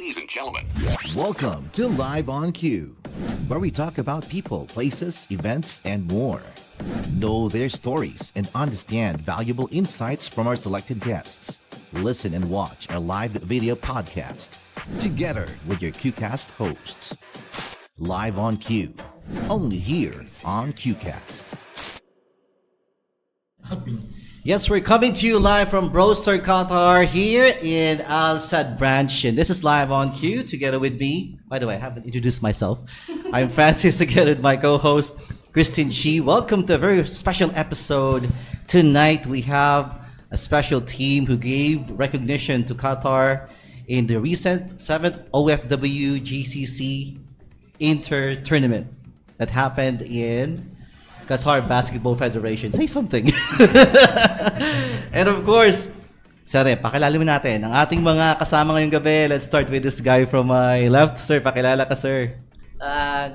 Ladies and gentlemen, welcome to Live on Cue, where we talk about people, places, events, and more. Know their stories and understand valuable insights from our selected guests. Listen and watch our live video podcast together with your QCast hosts. Live on Cue, only here on QCast. Yes, we're coming to you live from Broster Qatar here in Al Sadd branch, and this is Live on Cue together with me. By the way, I haven't introduced myself. I'm Francis together with my co-host Christine Shi. Welcome to a very special episode. Tonight we have a special team who gave recognition to Qatar in the recent 7th OFW GCC Inter Tournament that happened in Qatar Basketball Federation. Say something. And of course, Sir, pakilala mo natin ang ating mga kasama ngayong gabi. Let's start with this guy from my left. Sir, pakilala ka, sir.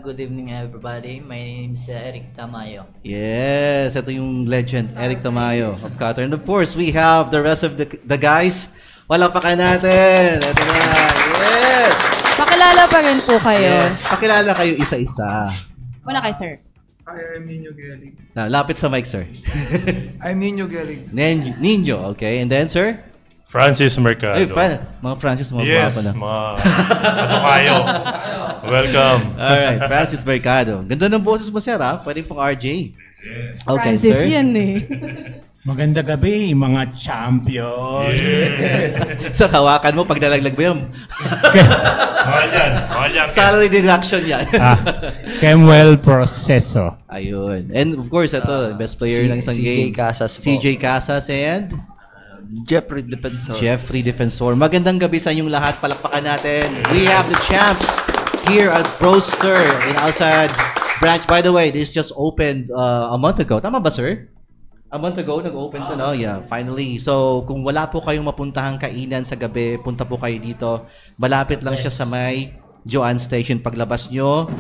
Good evening, everybody. My name is Eric Tamayo. Yes, ito yung legend, Eric Tamayo of Qatar. And of course, we have the rest of the guys. Walapakan natin. Ito na. Yes. Pakilala pa rin po kayo. Yes, pakilala kayo isa-isa. Wala kayo, sir. Hi, I'm Nino Gelig. Lapit sa mic, sir. I'm Nino Gelig. Nino, okay. And then, sir? Francis Mercado. Ay, mga Francis, mga yes, na. mga kayo. Welcome. Alright, Francis Mercado. Ganda ng boses mo, sir, ha? Pwede pong RJ. Okay, Francis sir. yan eh. Maganda gabi, mga champion. Yeah. Sir, hawakan mo pag nalaglag mo yun. Mahal yan. Salary deduction yan. Kemuel Proceso. Ayun. And of course, ito, best player ng isang game. CJ Casas po. CJ Casas and Jeffrey Defensor. Jeffrey Defensor. Magandang gabi sa inyong lahat. Palakpakan natin. We have the champs here at Broster in Al Sadd branch. By the way, this just opened a month ago. Tama ba, sir? A month ago, nag-open to, no? Yeah, finally. So, kung wala po kayong mapuntahang kainan sa gabi, punta po kayo dito. Malapit lang siya sa may Joanne Station. Paglabas nyo,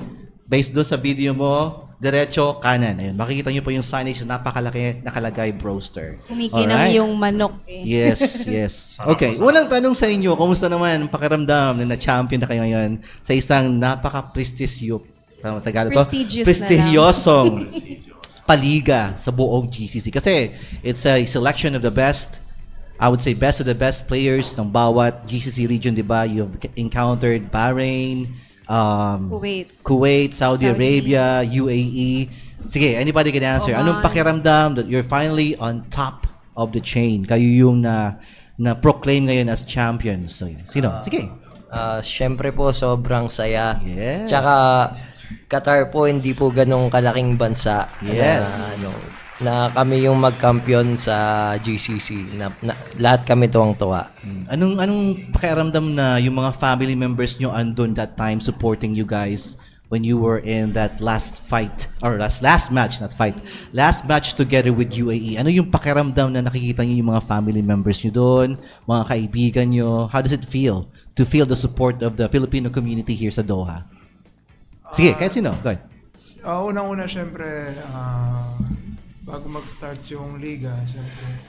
based doon sa video mo, diretso, kanan. Ayun, makikita nyo po yung signage na napakalaki, nakalagay Broster. Kumikinang yung manok eh. Yes, yes. Okay, unang tanong sa inyo, kumusta naman ang pakiramdam na na-champion na kayo ngayon sa isang napaka-prestigious, Tagalog to? Prestigiosong paliga sa buong GCC. Kasi it's a selection of the best, I would say best of the best players ng bawat GCC region, di ba? You've encountered Bahrain, Kuwait, Saudi Arabia, UAE. Sige, anybody can answer. Oman. Anong pakiramdam that you're finally on top of the chain? Kayo yung na-proclaim ngayon as champions. So, sino? Sige. Siyempre po, sobrang saya. Yes. Tsaka, Qatar po, hindi po ganong kalaking bansa. Yes. Na kami yung mag-champion sa GCC. Lahat kami tuwang-tuwa. Anong pakiramdam na yung mga family members nyo andun that time supporting you guys when you were in that last fight or last match, not fight, last match together with UAE? Ano yung pakiramdam na nakikita nyo yung mga family members nyo doon, mga kaibigan nyo? How does it feel to feel the support of the Filipino community here sa Doha? Sige, kahit sino. Go ahead. Unang-una, syempre, bago mag-start yung liga, syempre,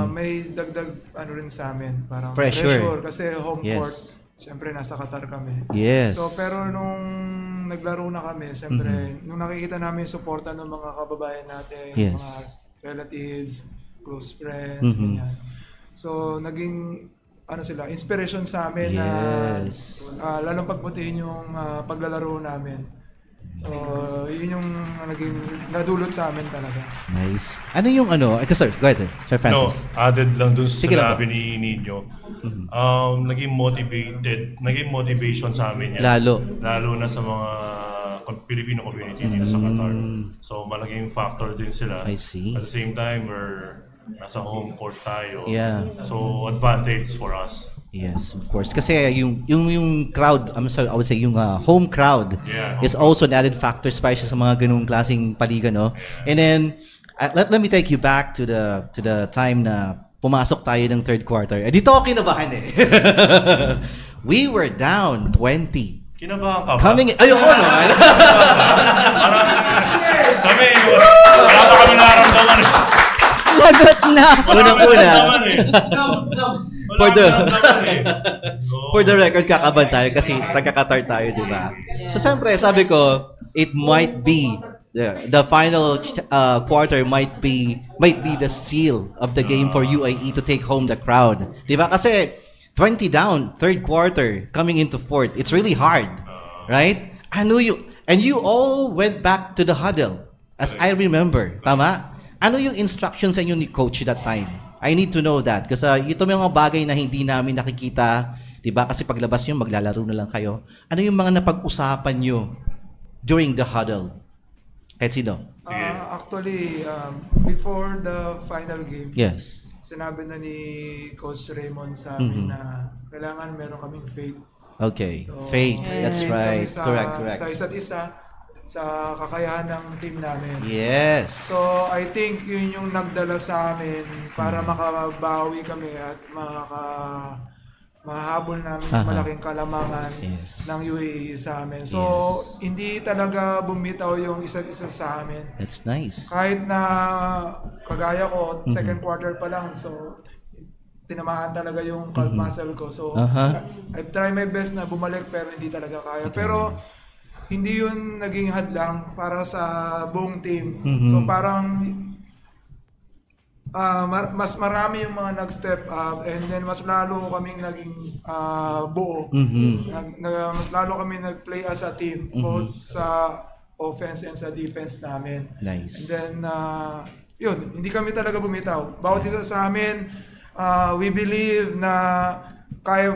may dagdag rin sa amin, parang pressure kasi home court, syempre nasa Qatar kami. Yes. So pero nung naglaro na kami, syempre nung nakikita namin yung suporta ng mga kababayan natin, mga relatives, close friends, ganyan. So naging sila, inspiration sa amin na lalong pagbutihin yung paglalaro namin. So, yun yung naging nadulot sa amin talaga. Nice. Ano yung sir, go ahead, sir. Sir Francis. Added lang dun sa Sige sinabi ni Nino. Naging motivation sa amin yan. Lalo na sa mga Filipino community dito sa Qatar. So, malaking factor din sila. I see. At the same time, nasa home court tayo. Yeah. So, advantage for us. Yes, of course. Kasi yung crowd, I would say yung home crowd is also an added factor, especially sa mga ganung klaseng paliga, no? And then let me take you back to the time na pumasok tayo ng third quarter. Dito ako kinabahan eh. We were down 20. Kinabahan ka ba? Ayoko naman. Wala pa kami nararamdaman. Lagot na. Unang-una. For the Malapit lang naman eh. for the record, kakaban tayo kasi taga-Qatar tayo, di ba? So, siyempre, sabi ko, it might be the final quarter might be the seal of the game for UAE to take home the crowd. Di ba? Kasi 20 down, third quarter, coming into fourth. It's really hard. Right? And you all went back to the huddle, as I remember. Tama? Ano yung instructions sa inyo ni coach that time? I need to know that. Kasi ito may mga bagay na hindi namin nakikita. Diba? Kasi paglabas nyo, maglalaro na lang kayo. Ano yung mga napag-usapan nyo during the huddle? Kahit sino? Actually, before the final game, Yes. sinabi na ni Coach Raymond sa amin na kailangan meron kaming faith. Okay. So, Faith. That's faith right. kami Correct. Sa isa't isa, sa kakayahan ng team namin. Yes. So, I think yun yung nagdala sa amin para makabawi kami at mahabol namin yung malaking kalamangan ng UAE sa amin. So, hindi talaga bumitaw yung isa't isa sa amin. That's nice. Kahit na kagaya ko, second quarter pa lang, so tinamaan talaga yung calf muscle ko. So, I've tried my best na bumalik pero hindi talaga kaya. Pero, hindi yun naging hadlang para sa buong team. So, parang mas marami yung mga nag-step up and then mas lalo kaming naging buo. Mas lalo kami nag-play as a team both sa offense and sa defense namin. Nice. And then, yun, hindi kami talaga bumitaw. Bawat isa sa amin, we believe na kaya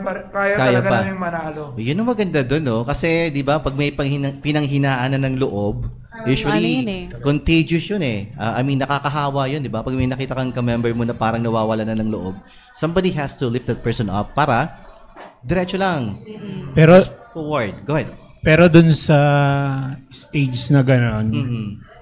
talaga namin manalo. Yun ang maganda doon, no? Kasi, di ba, pag may pinanghinaan na ng loob, usually, contagious yun eh. I mean, nakakahawa yun, di ba? Pag may nakita kang ka-member mo na parang nawawala na ng loob, somebody has to lift that person up para diretso lang. Pero, Forward. Go ahead. pero dun sa stage na gano'n,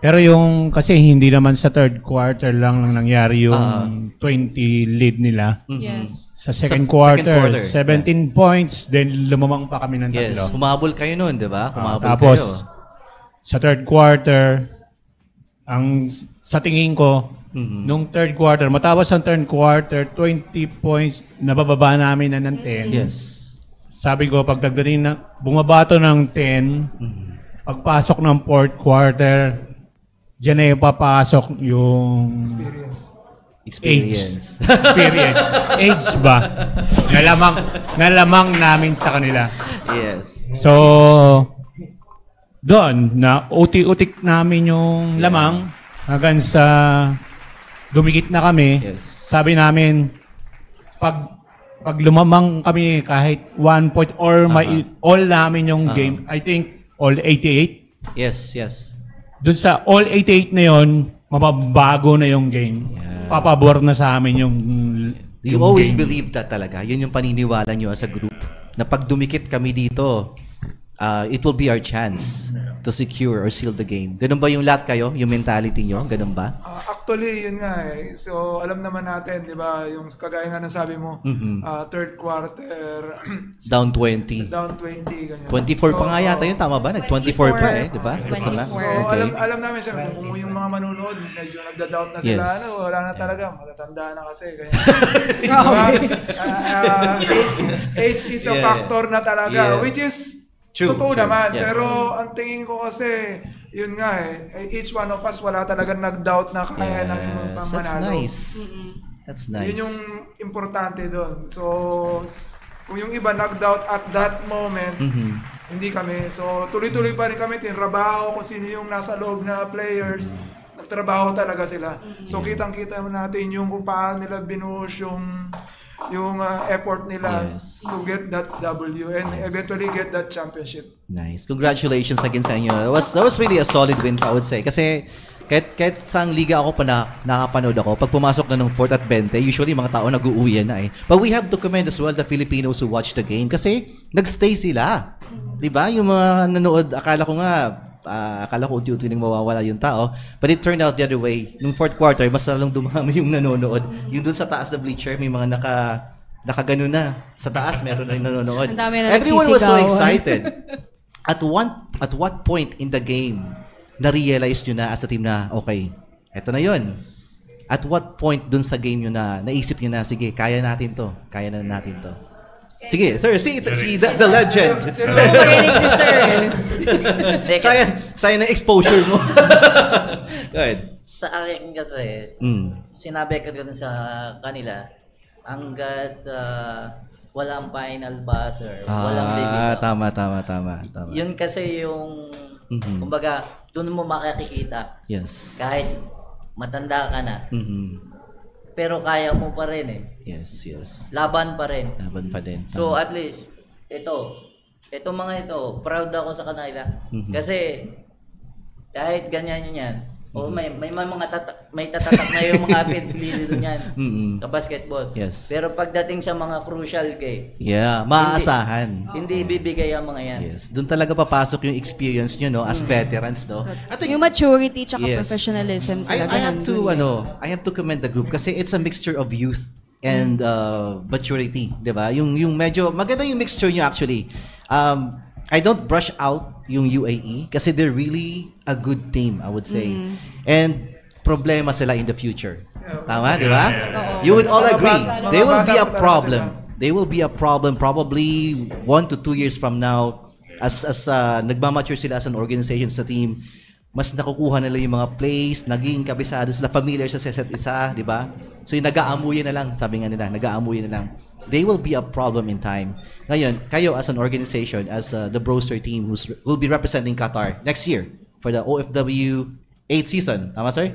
pero yung, kasi hindi naman sa third quarter lang nangyari yung 20 lead nila. Yes. Sa second quarter, quarter, 17 points, then lumamang pa kami ng Yes. tatlo. Humabol kayo nun, di ba? Humabol Tapos, kayo. sa third quarter, sa tingin ko, nung third quarter, matapos ang third quarter, 20 points, nabababa namin na ng 10. Yes. Sabi ko, pagdagdating na, bumabato ng 10, pagpasok ng fourth quarter, diyan na yung papasok yung Experience. experience. Age ba? Nalamang namin sa kanila. Yes. So, doon, na utik-utik namin yung lamang hanggang sa dumikit na kami. Yes. Sabi namin, pag lumamang kami kahit 1 point or all namin yung game, I think all 88. Yes, yes. Doon sa all 88 na yon, mababago na yung game. Yeah. Papabor na sa amin yung You always believe that talaga. Yun yung paniniwala nyo as a group. Na pag dumikit kami dito, it will be our chance to secure or seal the game. Ganun ba yung lahat kayo? Yung mentality nyo? Ganun ba? Actually, yun nga eh. So, alam naman natin, di ba, yung kagaya nga ng sabi mo, third quarter, Down 20. down 20, ganyan. 24 pa nga yata yun. Tama ba? Nag-24 pa eh. Di ba? 24. So, alam namin siya, kung yung mga manunood, medyo nagda-doubt na sila, Yes. wala na talaga, matatanda na kasi. Kaya, diba? Age is a Yeah. factor na talaga, Yes. which is True, totoo true. naman. Yeah. Pero ang tingin ko kasi, yun nga each one of us, wala talagang nag-doubt na kaya ng Yes. That's manalo. nice. That's nice. Yun yung importante doon. So, kung yung iba nag-doubt at that moment, hindi kami. So, tuloy-tuloy pa rin kami. Tinrabaho kung sino yung nasa loob na players. Nagtrabaho talaga sila. So, kitang-kita natin yung kung paano nila binuhos yung effort nila to get that W and eventually get that championship. Nice. Congratulations again sa inyo. That was really a solid win, I would say. Kasi kahit saang liga ako pa nakapanood ako, pag pumasok na ng 4th at 20, usually mga tao nag-uuwi na eh. But we have to commend as well the Filipinos who watched the game kasi nagstay sila. 'Di ba? Yung mga nanood, akala ko unti-unti nang mawawala yung tao. But it turned out the other way. Nung 4th quarter, mas lalong dumami yung nanonood. Yung dun sa taas na bleacher, may mga nakagano na. Sa taas, meron na yung nanonood. Ang dami na Everyone was so nagsisigaw. excited. At what point in the game, na-realize nyo na as a team na, okay, eto na yun. At what point dun sa game nyo na naisip nyo na, sige, kaya natin to. Kaya na natin to. Sige, sir, see the legend. Pag-inig si sir. Sayang na exposure mo. Go ahead. Sa akin kasi, sinabi ko din sa kanila, hanggat walang final buzzer, walang debut. Tama. Yun kasi yung, kumbaga, doon mo makikita. Yes. Kahit matanda ka na. Pero kaya mo pa rin eh. Yes. Laban pa rin. Laban pa din. So at least, ito mga ito, proud ako sa kanila. Kasi, kahit ganyan yan, may tatatak na yung mga pili doon yan sa basketball. Yes. Pero pagdating sa mga crucial game, maaasahan. hindi bibigay ang mga yan. Yes. Doon talaga papasok yung experience nyo, no, as veterans, no. Yung maturity tsaka professionalism talaga. I have to commend the group kasi it's a mixture of youth and maturity, 'di ba? Yung medyo maganda yung mixture nyo actually. I don't brush out yung UAE kasi they're really a good team, I would say. And problema sila in the future. Tama, di ba? You would all agree. They will be a problem. They will be a problem probably 1 to 2 years from now as nagmamature sila as an organization sa team. Mas nakukuha nila yung mga plays, naging kabisado sila, familiar sa set isa, di ba? So yung nag-aamuyin na lang, sabi nga nila, nag-aamuyin na lang. They will be a problem in time. Ngayon, kayo as an organization, as the Broster team will be representing Qatar next year for the OFW 8th season. Tama, sir?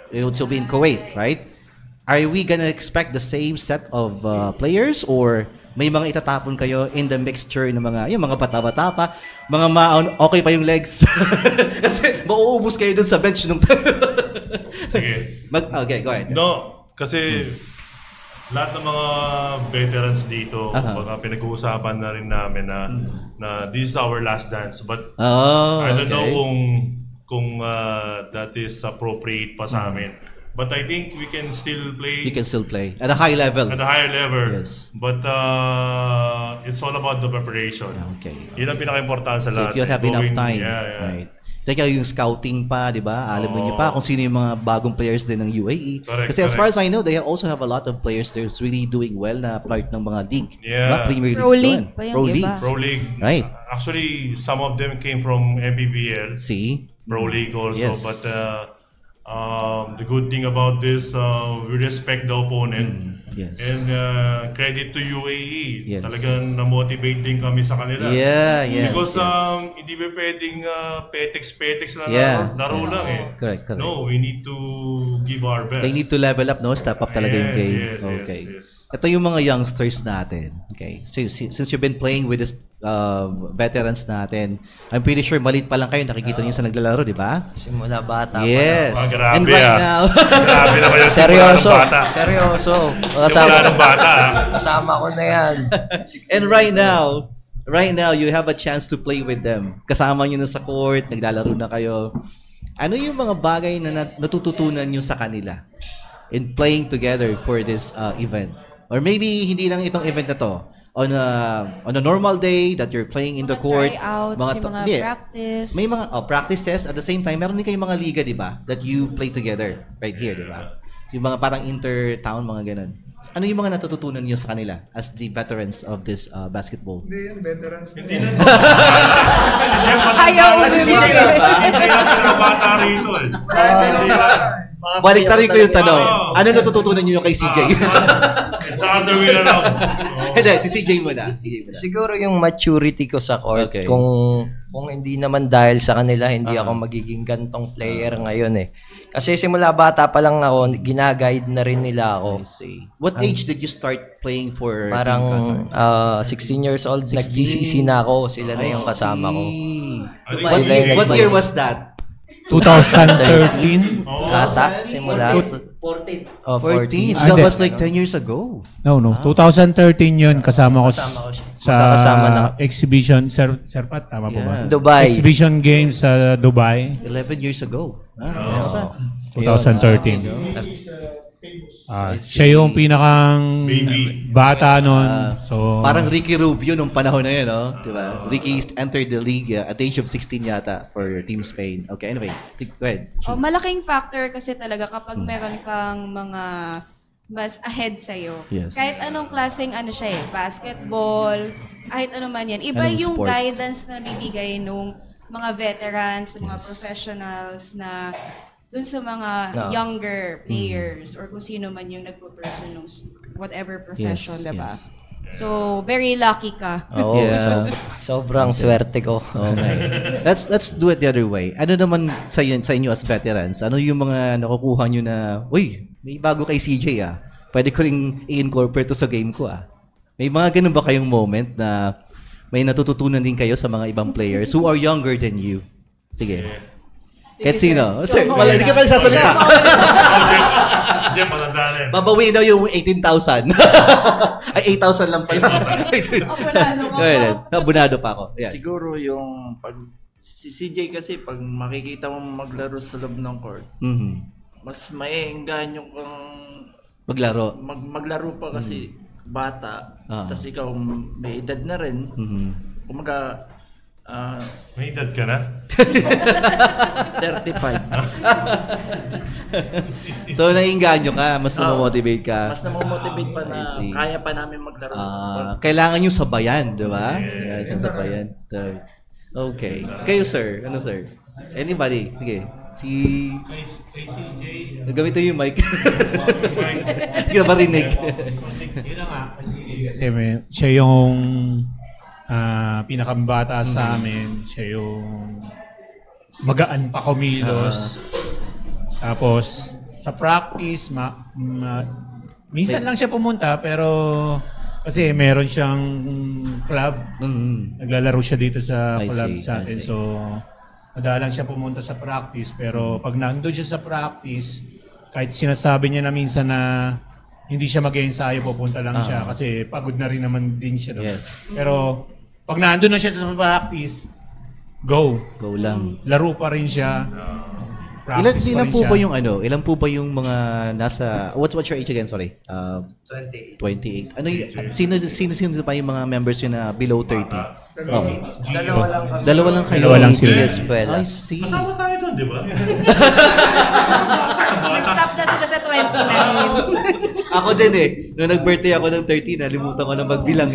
It will be in Kuwait, right? Are we gonna expect the same set of players or may mga itatapon kayo in the mixture ng yung mga bata-bata pa, mga okay pa yung legs? Kasi mauubos kayo dun sa bench nung Sige. Okay, go ahead. No, kasi lahat ng mga veterans dito, kumbaga pinag-uusapan na rin namin na this is our last dance. But I don't know kung that is appropriate pa sa amin. But I think we can still play. You can still play at a high level. At a higher level. Yes. But it's all about the preparation. Okay. Yun ang pinaka-importante sa So lahat. if you have enough time, yeah. right? Teka, yung scouting pa, di ba? Alam mo niyo pa kung sino yung mga bagong players din ng UAE. Kasi as far as I know, they also have a lot of players there who's really doing well na part ng mga league. Yeah. Premier Pro Leagues League. Pro Leagues. Pro League. Right. Actually, some of them came from MPBL. See? Pro League also. Yes. But the good thing about this, we respect the opponent. Yes. And credit to UAE. Yes. Talagang na-motivate din kami sa kanila. Yes. Because hindi ba pwedeng petex lang laro lang eh. Correct. No, we need to give our best. They need to level up, no? Step up talaga yung game. Yes. Ito yung mga youngsters natin. Okay. So, since you've been playing with this veterans natin, I'm pretty sure malit pa lang kayo, nakikita niyo sa naglalaro, di ba? Simula bata Yes. pa. Grabe And right now, grabe naman yung Seryoso. simula ng bata. Seryoso. Simula ng bata. Kasama ko na yan. and right now, you have a chance to play with them. Kasama nyo na sa court, naglalaro na kayo. Ano yung mga bagay na natututunan nyo sa kanila in playing together for this event? Or maybe hindi lang itong event na to. On a normal day that you're playing in the court, Tryouts, practice. May mga practices at the same time. Meron din kayong mga liga, di ba? That you play together right here, di ba? Yung mga parang inter-town, mga ganun. Ano yung mga natututunan niyo sa kanila as the veterans of this basketball? Hindi yan, veterans. Hindi na. Ayaw Kasi umibig. Hindi na mga bata rito eh. Baliktarin ko yung tanong. Ano natututunan niyo kay CJ? It's the other way around. Hindi, si CJ muna. Siguro yung maturity ko sa court. Okay. Kung hindi naman dahil sa kanila, hindi ako magiging gantong player ngayon eh. Kasi simula bata pa lang ako, ginaguide na rin nila ako. I see. What age did you start playing for Parang Team Qatar? 16 years old, nag-GCC na ako. Sila na yung kasama ko. What year was that? 2013? Ata, simula. 14. Oh, 14. 14. So that was like 10 years ago. No. 2013 yun. Kasama ko sa Magkakasama na. exhibition. Serpat, tama po ba? Dubai. Exhibition games sa Dubai. 11 years ago. 2013. Siya yung pinakang Baby. bata nun. So, Parang Ricky Rubio nung panahon na yun, no? Diba? Ricky entered the league at the age of 16 yata for Team Spain. Okay, anyway, go ahead. Malaking factor kasi talaga kapag meron kang mga mas ahead sa'yo. Yes. Kahit anong klaseng siya basketball, kahit ano man yan. Iba Anong yung sport? guidance na bibigay nung mga veterans, ng mga professionals na dun sa mga younger players or kung sino man yung nagpo-pursue ng whatever profession, Yes, diba? yes. So, very lucky ka. Oo, Yeah. sobrang swerte ko. Okay. Let's do it the other way. Ano naman sa inyo as veterans? Ano yung mga nakukuha nyo na, uy, may bago kay CJ Pwede ko ring i-incorporate to sa game ko May mga ganun ba kayong moment na may natututunan din kayo sa mga ibang players who are younger than you? Sige. Kahit sino? Sir, hindi ka pa nagsasalita. Diyan, matanda na yun. Babawiin daw yung 18,000. Ay, 8,000 lang pa yun. Abonado ka Go ahead. Abonado pa ako. Yeah. Siguro yung si CJ kasi pag makikita mo maglaro sa loob ng court, mas maiengganyo kang Maglaro. maglaro pa kasi bata. Tapos ikaw may edad na rin. Kumaga, May edad ka na? 35. So, naiinganyo ka, mas namomotivate ka. Mas namomotivate pa na I see. kaya pa namin maglaro. Kailangan yung sabayan, di ba? Yes, yung sabayan. So, okay. Kayo, sir. Ano, sir? Anybody? Sige. kay CJ, Gamitin yung mic. Hindi ka marinig. yun na nga, kasi siya yung pinakambata sa amin. Siya yung magaan pa kumilos. Tapos, sa practice, minsan lang siya pumunta, pero kasi meron siyang club. Naglalaro siya dito sa club sa atin. So, madalang siya pumunta sa practice. Pero pag nandun siya sa practice, kahit sinasabi niya na minsan na hindi siya mag-ensayo, pupunta lang siya kasi pagod na rin naman din siya. Yes. Pero pag nandun na siya sa practice, go. Go lang. Laro pa rin siya. Practice Ilan pa po rin ba siya. yung ilan po ba yung mga nasa, what's your age again? Sorry. 28. 28. Ano sino pa yung mga members yun na below 30? Dalawa lang kami. Dalawa lang kayo. Dalawa lang sila. Yes, pwela. I see. Kasama tayo doon, di ba? Nag-stop na sila sa 29. Ako din Nung nag-birthday ako ng 30, nalimutan ko na magbilang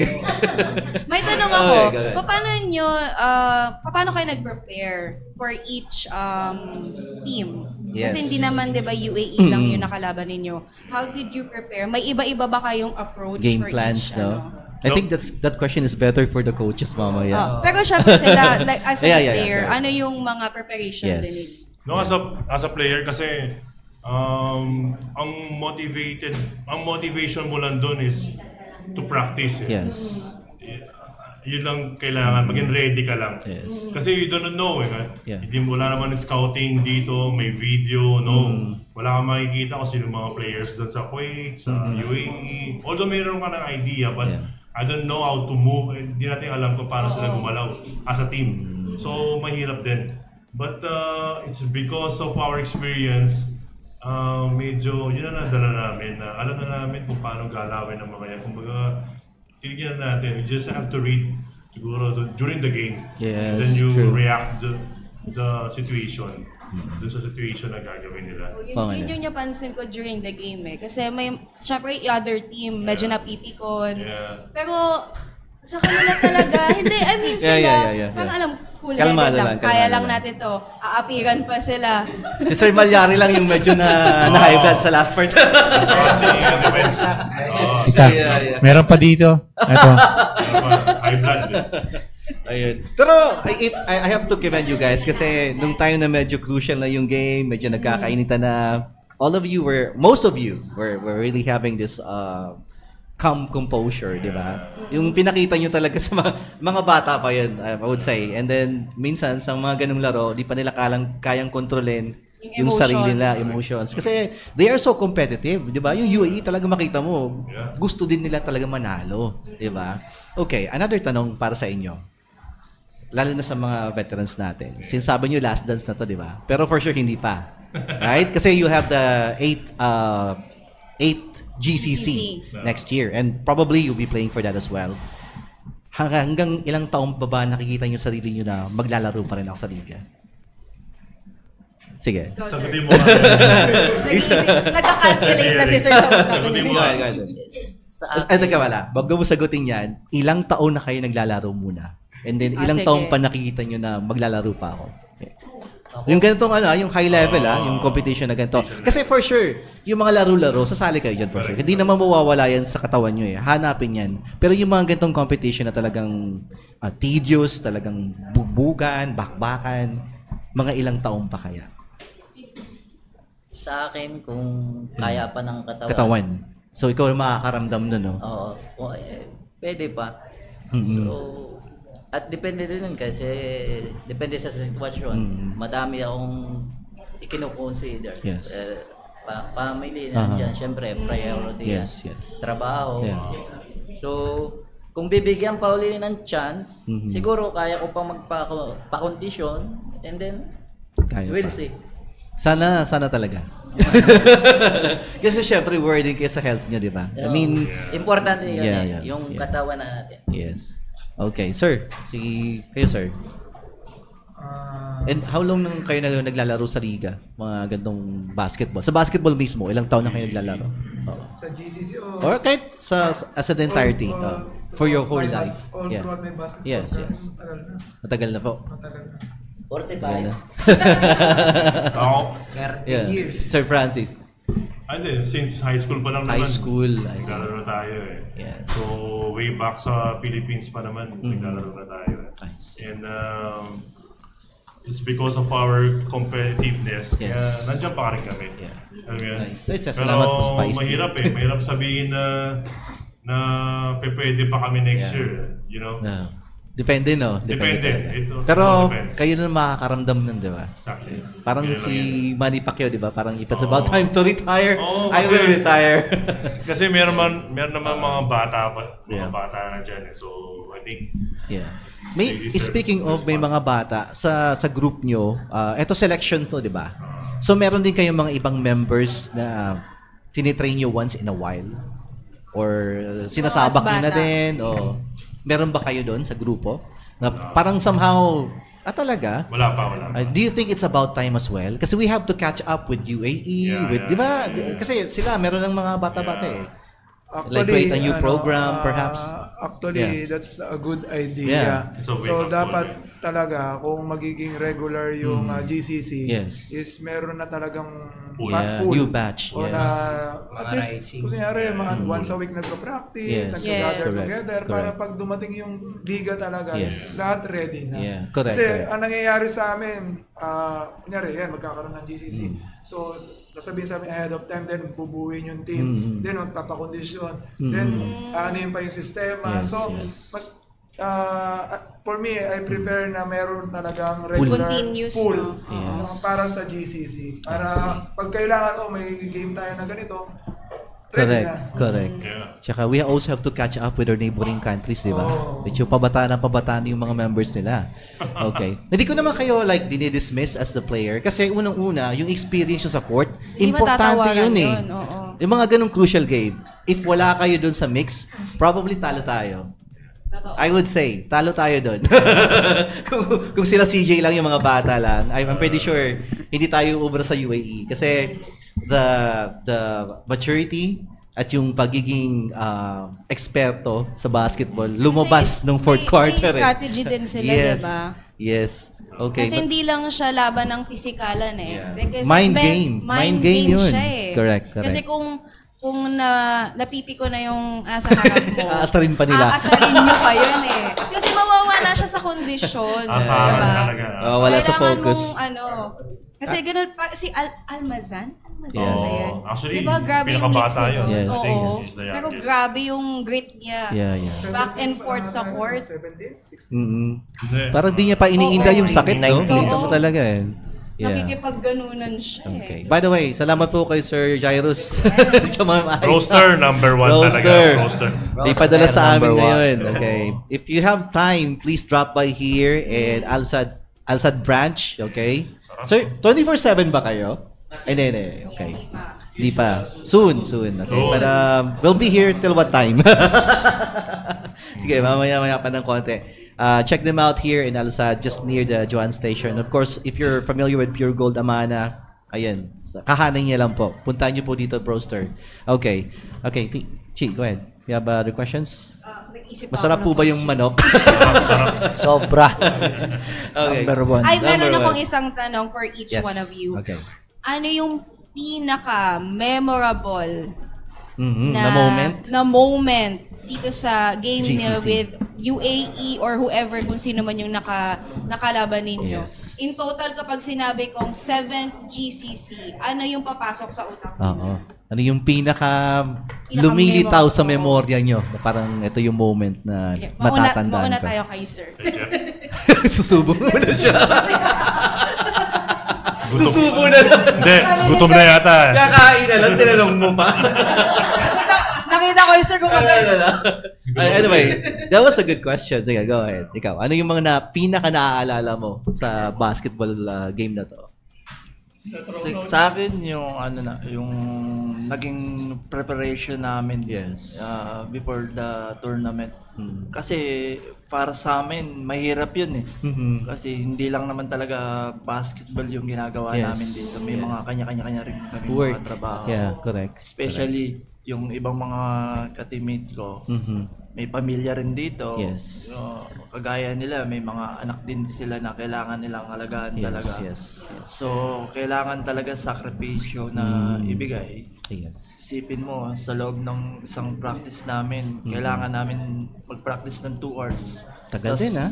May tanong ako, Okay, go ahead. paano kayo nag-prepare for each team? Yes. Kasi hindi naman 'di ba UAE lang yung nakalaban ninyo. How did you prepare? May iba-iba ba kayong approach Game for plans, each no? I think that question is better for the coaches mamaya. Pero syempre sila, like as a Yeah. player, ano yung mga preparation din ninyo? Yes. No, as a player kasi ang motivation mo lang doon is to practice. Yes. Yun lang kailangan, maging ready ka lang. Yes. Kasi you don't know Yeah. Hindi wala naman scouting dito, may video, wala kang makikita kung sino mga players doon sa Kuwait, sa UAE. Although mayroon ka ng idea, but I don't know how to move. Hindi natin alam kung paano sila gumalaw as a team. So, mahirap din. But it's because of our experience, medyo yun na nadala namin na alam na namin kung paano galawin ng mga yan. Kumbaga, tinignan natin, we just have to read siguro during the game. Yes, Then you true. react the situation. Dun sa situation na gagawin nila. Yun yung napansin ko during the game Kasi may, syempre, other team, medyo napipikon. Yeah. Pero, sa kanila talaga, hindi, I mean sila, parang alam, cool-headed Kalmado lang. lang, Kaya kalmado lang lang. natin to. Aapiran pa sila. Si Sir Malyari lang yung medyo na high blood sa last part. Isa. Yeah. Meron pa dito. Ito. High blood. Ayun. Pero I have to commend you guys kasi nung time na medyo crucial na yung game, medyo nagkakainitan na, most of you were really having this calm composure, di ba? Yung pinakita nyo talaga sa mga bata pa yun, I would say. And then, minsan, sa mga ganung laro, di pa nila kayang kontrolin yung sarili nila, emotions. Kasi they are so competitive, di ba? Yung UAE talaga makita mo, gusto din nila talaga manalo, di ba? Okay, another tanong para sa inyo. Lalo na sa mga veterans natin. Sinasabi nyo last dance na to, di ba? Pero for sure, hindi pa. Right? Kasi you have the 8th GCC next year. And probably you'll be playing for that as well. Hanggang ilang taong pa ba nakikita nyo sarili nyo na maglalaro pa rin ako sa liga? Sige. Sagutin mo nga. Nagka-calculate na si Sir sa Sagutin mo nga. Ay, nagkawala. Bago mo sagutin yan, ilang taon na kayo naglalaro muna? And then, ilang taon pa nakikita nyo na maglalaro pa ako? Okay. Yung ganitong yung high level yung competition na ganito. Kasi for sure, yung mga laro-laro, sasali kayo dyan for sure. Hindi naman mawawala yan sa katawan nyo Hanapin yan. Pero yung mga ganitong competition na talagang tedious, talagang bugbugan, bakbakan, mga ilang taon pa kaya? Sa akin, kung kaya pa ng Katawan. So, ikaw ang makakaramdam nun, no? Oo. Pwede pa. So, at depende din kasi depende sa sitwasyon. Madami akong ikinukonsider. Yes. Family nandiyan, syempre priority. Yes. Trabaho. Yeah. So, kung bibigyan pa uli ng chance, siguro kaya ko pa magpa-condition and then we'll see. Sana talaga. Kasi syempre worried din kayo sa health nyo, di ba? I mean, importante yun yung katawan natin. Yes. Okay, sir. Kayo, sir. And how long nang kayo naglalaro sa liga? Mga gantong basketball. Sa basketball mismo, ilang taon na kayo naglalaro? Sa GCC or kahit as an entirety. For your whole life. Yeah. Basketball. Yes. Matagal na po. 45. Ako, 30 years. Sir Francis. Since high school pa lang naman. High school. Naglalaro tayo Yeah. So, way back sa Philippines pa naman, naglalaro na tayo And it's because of our competitiveness. Kaya nandiyan pa rin kami. Alam mo yan? Pero mahirap mahirap sabihin na pwede pa kami next year. You know? Depende, no? Depende. Pero kayo na makakaramdam nun, di ba? Exactly. Parang si Manny Pacquiao, di ba? Parang if it's about time to retire, I will retire. Kasi meron naman mga bata na dyan. So, I think... Yeah. Speaking of may mga bata, sa group nyo, eto selection to, di ba? So, meron din kayong mga ibang members na tinitrain nyo once in a while? Or sinasabak nyo na din? O meron ba kayo doon sa grupo? Na parang somehow, talaga? Wala pa. Do you think it's about time as well? Kasi we have to catch up with UAE, di ba? Kasi sila, meron ng mga bata-bata Actually, like create a new program, perhaps? Actually, that's a good idea. So, dapat talaga, kung magiging regular yung GCC, is meron na talagang pool. New batch. O na, at least, kunyari, once a week nagpa-practice, nag-gather together, para pag dumating yung liga talaga, lahat ready na. Correct. Kasi, ang nangyayari sa amin, kunyari, magkakaroon ng GCC. So, sasabihin sa amin ahead of time, then bubuuin yung team, then magpapakondisyon, then ano pa yung sistema. Mas for me, I prefer na meron talagang regular pool para sa GCC. Para pag kailangan, may game tayo na ganito, Correct. Tsaka we also have to catch up with our neighboring countries, di ba? Medyo pabataan yung mga members nila. Okay. Hindi ko naman kayo dinidismiss as the player kasi unang-una, yung experience sa court, importante yun Yung mga ganong crucial game. If wala kayo dun sa mix, probably talo tayo. I would say, talo tayo doon. kung sila CJ lang yung mga bata lang, I'm pretty sure hindi tayo ubra sa UAE kasi the maturity at yung pagiging eksperto sa basketball lumabas nung fourth quarter. May strategy din sila, diba? Yes. Okay. Kasi hindi lang siya laban ng pisikalan Kasi mind game yun. Siya Correct. Kasi kung napipi ko na yung nasa harap mo, aasarin pa nila. Aasarin nyo pa yun Kasi mawawala siya sa kondisyon. Diba? Wala sa focus. Kasi ganun pa, si Almazan na yan. Actually, diba, grabe yung blitz yun. Oo. Pero grabe yung grit niya. Back and forth sa court. 17, 16. Parang di niya pa iniinda yung sakit, no? Kita mo talaga Nakikipagganunan siya Okay. By the way, salamat po kay Sir Jairus. Roaster number 1 talaga. Roaster. Di padala sa amin ngayon. Okay. If you have time, please drop by here in Alsad branch. Okay. Sir, 24/7 ba kayo? Hindi. Okay. Di pa. Soon. Okay. But we'll be here till what time? Sige, mamaya pa ng konti. Check them out here in Alsad, just near the Joan Station. Of course, if you're familiar with Pure Gold Amana, ayan, kahanan niya lang po. Puntahan niyo po dito, Broster. Okay, Chi, go ahead. You have other questions? Masarap po ba yung manok? Sobra. Okay. Number one. Ay, meron akong isang tanong for each one of you. Okay. Ano yung pinaka-memorable na moment dito sa game niyo GCC. with UAE or whoever, kung sino man yung nakalaban ninyo? Yes. In total, kapag sinabi kong 7th GCC, ano yung papasok sa utak mo? Oo. Ano yung lumilitaw sa memorya nyo? Parang ito yung moment na Sige, matatandaan mauna ko. tayo kay sir. Susubo muna siya. Susubo na lang. Hindi, gutom na yata. Kakain na lang, tinanong mo pa. Nakita ko yung sir gumagano. Anyway, that was a good question. Sige, go ahead. Ikaw, ano yung mga pinaka-naaalala mo sa basketball game na to? Sa akin yung yung naging preparation namin before the tournament. Kasi para sa amin mahirap 'yun eh. Kasi hindi lang naman talaga basketball yung ginagawa namin dito. May mga kanya-kanya rin kami mga trabaho. Yeah, correct. Especially yung ibang mga ka-teammate ko. May pamilya rin dito. Yes. Kagaya nila, may mga anak din sila na kailangan nilang alagaan talaga. Yes. So, kailangan talaga sakripisyo na ibigay. Yes. Isipin mo, sa loob ng isang practice namin, kailangan namin mag-practice ng 2 hours. Tagal din, ha?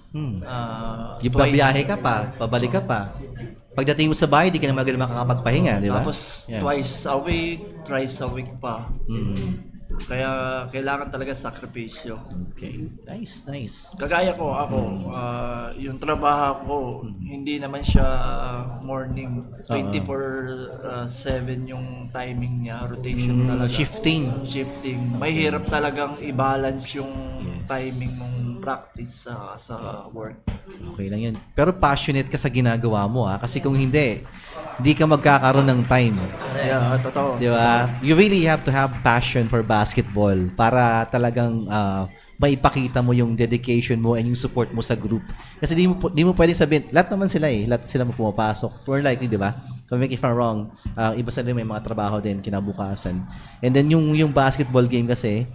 Yung Twice- babiyahe ka pa, pabalik ka pa. Pagdating mo sa bahay, di ka na maganda makakapagpahinga, di ba? Tapos, twice a week, thrice a week pa. Kaya kailangan talaga sakripisyo. Okay. Nice. Kagaya ko, yung trabaho ko, hindi naman siya morning, 24/7 yung timing niya, rotation talaga. Shifting. Mahirap talagang i-balance yung timing mong practice sa work. Okay lang yan. Pero passionate ka sa ginagawa mo, ha? Kasi kung hindi ka magkakaroon ng time. Yeah, totoo. Di ba? You really have to have passion for basketball para talagang maipakita mo yung dedication mo and yung support mo sa group. Kasi di mo pwedeng sabihin, lahat naman sila lahat sila mo pumapasok. More likely, di ba? Correct me if I'm wrong, iba sila may mga trabaho din kinabukasan. And then yung basketball game kasi,